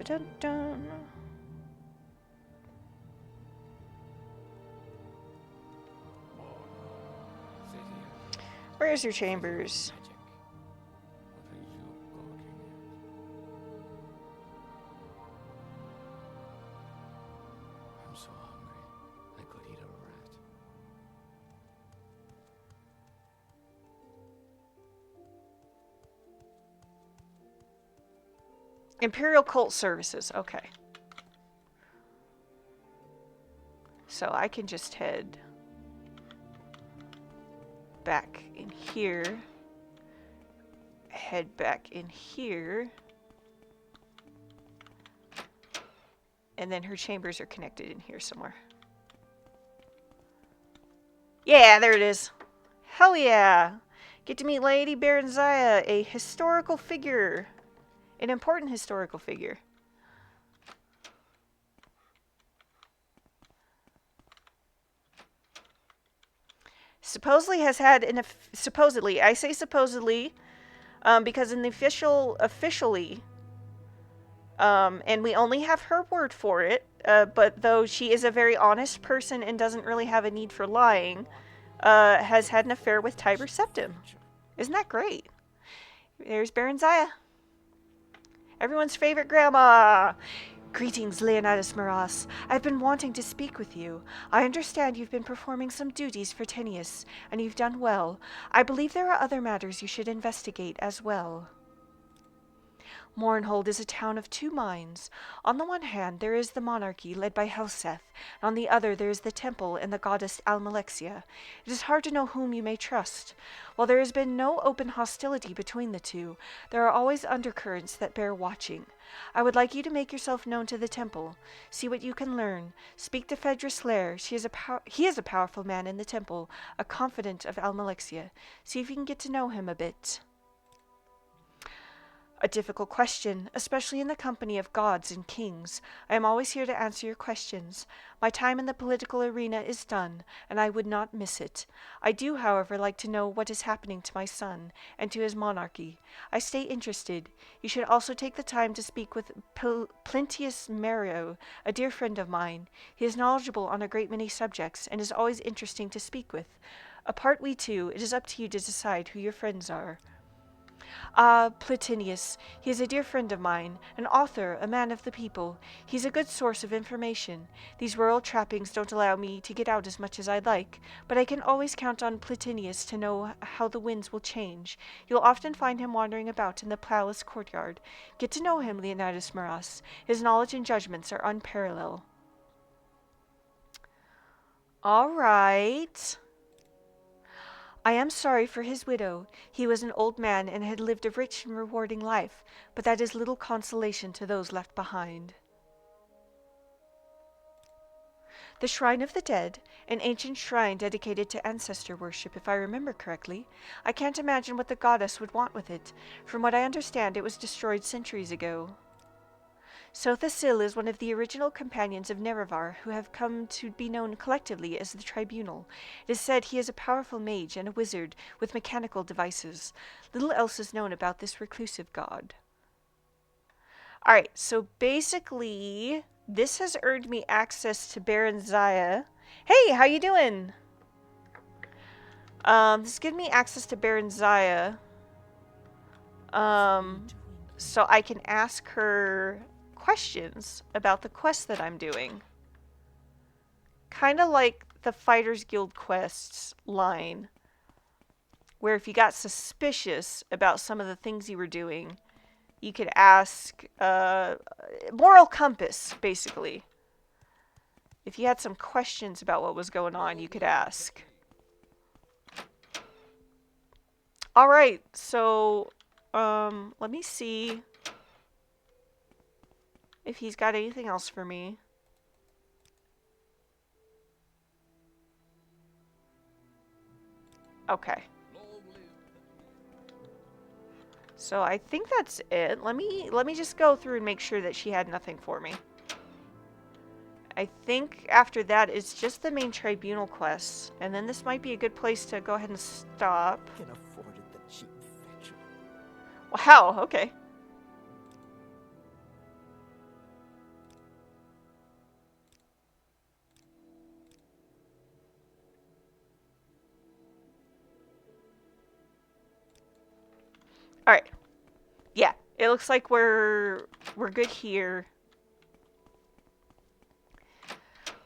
Dun, dun, dun. Where's your chambers? Magic. What are you gawking at? I'm so hungry. I could eat a rat. Imperial Cult Services. Okay. So I can just head back in here. Head back in here. And then her chambers are connected in here somewhere. Yeah, there it is. Hell yeah. Get to meet Lady Baronziah, a historical figure. An important historical figure. Supposedly has had an supposedly, I say supposedly, because in the officially, and we only have her word for it, but though she is a very honest person and doesn't really have a need for lying, has had an affair with Tiber Septim. Isn't that great? There's Baronziah. Everyone's favorite grandma. Greetings, Leonidas Maras. I've been wanting to speak with you. I understand you've been performing some duties for Tenius, and you've done well. I believe there are other matters you should investigate as well. Mournhold is a town of two minds. On the one hand, there is the monarchy led by Helseth, and on the other there is the temple and the goddess Almalexia. It is hard to know whom you may trust. While there has been no open hostility between the two, there are always undercurrents that bear watching. I would like you to make yourself known to the temple. See what you can learn. Speak to Phaedrus Lair. He is a powerful man in the temple, a confidant of Almalexia. See if you can get to know him a bit. A difficult question, especially in the company of gods and kings. I am always here to answer your questions. My time in the political arena is done, and I would not miss it. I do, however, like to know what is happening to my son and to his monarchy. I stay interested. You should also take the time to speak with Plintius Mario, a dear friend of mine. He is knowledgeable on a great many subjects, and is always interesting to speak with. Apart we two, it is up to you to decide who your friends are. Platinius. He is a dear friend of mine, an author, a man of the people. He's a good source of information. These rural trappings don't allow me to get out as much as I'd like, but I can always count on Platinius to know how the winds will change. You'll often find him wandering about in the palace courtyard. Get to know him, Leonidas Maras. His knowledge and judgments are unparalleled. All right. I am sorry for his widow. He was an old man and had lived a rich and rewarding life, but that is little consolation to those left behind. The Shrine of the Dead, an ancient shrine dedicated to ancestor worship, if I remember correctly. I can't imagine what the goddess would want with it. From what I understand, it was destroyed centuries ago. Sothasil is one of the original companions of Nerevar, who have come to be known collectively as the Tribunal. It is said he is a powerful mage and a wizard with mechanical devices. Little else is known about this reclusive god. Alright, so basically, this has earned me access to Baron Zaya. Hey, how you doing? This is giving me access to Baron Zaya. So I can ask her questions about the quest that I'm doing. Kind of like the Fighters Guild quests line, where if you got suspicious about some of the things you were doing, you could ask, moral compass, basically. If you had some questions about what was going on, you could ask. Alright, so, let me see if he's got anything else for me. Okay. So I think that's it. Let me just go through and make sure that she had nothing for me. I think after that it's just the main tribunal quests, and then this might be a good place to go ahead and stop. Can afford it, the cheap factory. Wow, okay. Alright. Yeah, it looks like we're good here.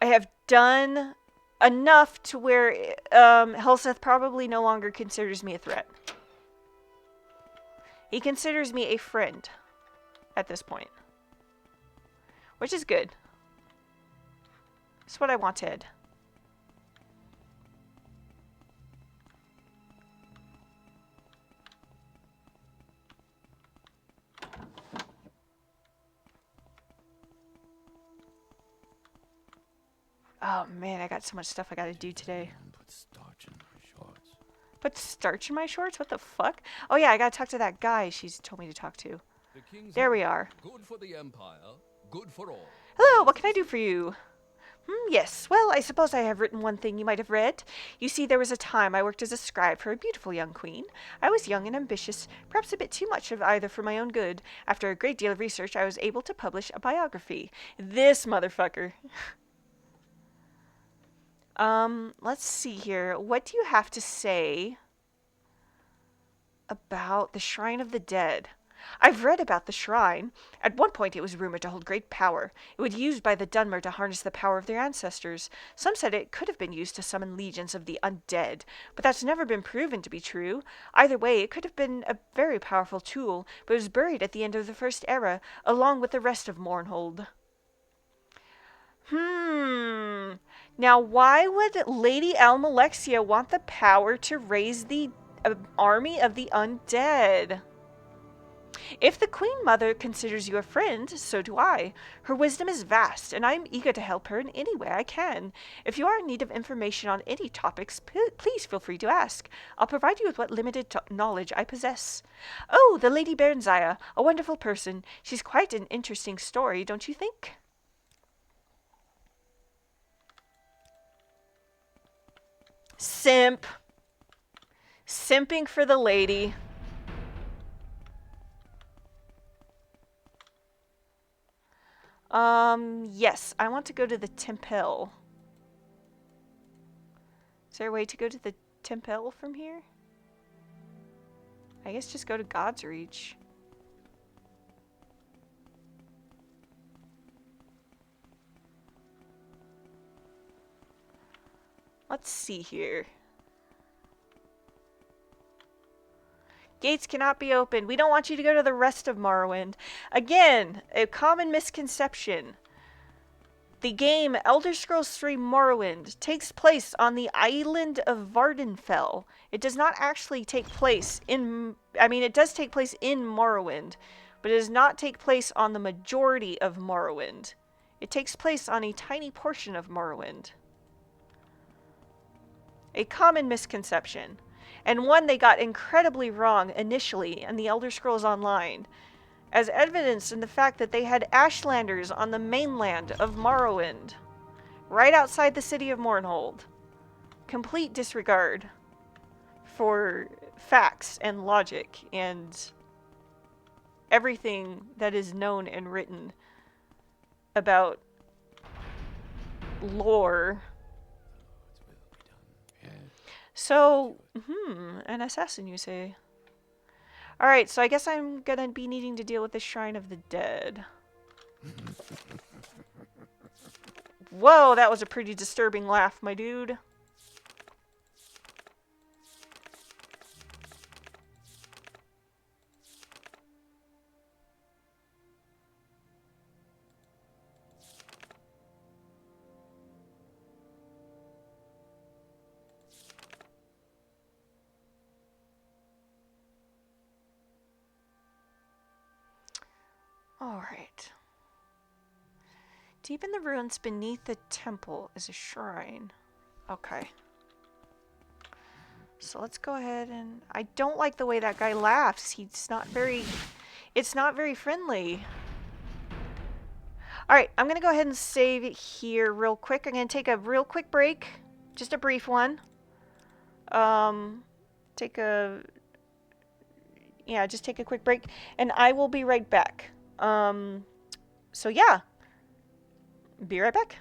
I have done enough to where Helseth probably no longer considers me a threat. He considers me a friend at this point, which is good. It's what I wanted. Oh man, I got so much stuff I gotta do today. Put starch in my shorts. Put starch in my shorts? What the fuck? Oh yeah, I gotta talk to that guy she's told me to talk to. The king's There we are. Good for the empire, good for all. Hello, what can I do for you? Yes, well, I suppose I have written one thing you might have read. You see, there was a time I worked as a scribe for a beautiful young queen. I was young and ambitious, perhaps a bit too much of either for my own good. After a great deal of research, I was able to publish a biography. This motherfucker. Let's see here. What do you have to say about the Shrine of the Dead? I've read about the shrine. At one point it was rumored to hold great power. It was used by the Dunmer to harness the power of their ancestors. Some said it could have been used to summon legions of the undead, but that's never been proven to be true. Either way, it could have been a very powerful tool, but it was buried at the end of the First Era, along with the rest of Mournhold. Now, why would Lady Almalexia want the power to raise the army of the undead? If the Queen Mother considers you a friend, so do I. Her wisdom is vast, and I am eager to help her in any way I can. If you are in need of information on any topics, please feel free to ask. I'll provide you with what limited knowledge I possess. Oh, the Lady Bairnsaya, a wonderful person. She's quite an interesting story, don't you think? Simp. Simping for the lady. Yes, I want to go to the temple. Is there a way to go to the temple from here? I guess just go to God's Reach. Let's see here. Gates cannot be opened. We don't want you to go to the rest of Morrowind. Again, a common misconception. The game Elder Scrolls 3 Morrowind takes place on the island of Vardenfell. It does not actually take place in... I mean, it does take place in Morrowind, but it does not take place on the majority of Morrowind. It takes place on a tiny portion of Morrowind. A common misconception, and one they got incredibly wrong initially in the Elder Scrolls Online, as evidenced in the fact that they had Ashlanders on the mainland of Morrowind, right outside the city of Mournhold. Complete disregard for facts and logic and everything that is known and written about lore. So, an assassin, you say? Alright, so I guess I'm gonna be needing to deal with the Shrine of the Dead. Whoa, that was a pretty disturbing laugh, my dude. Alright. Deep in the ruins beneath the temple is a shrine. Okay. So let's go ahead and... I don't like the way that guy laughs. He's not very... It's not very friendly. Alright, I'm gonna go ahead and save it here real quick. I'm gonna take a real quick break. Just a brief one. Take a... Yeah, just take a quick break. And I will be right back. So yeah. Be right back.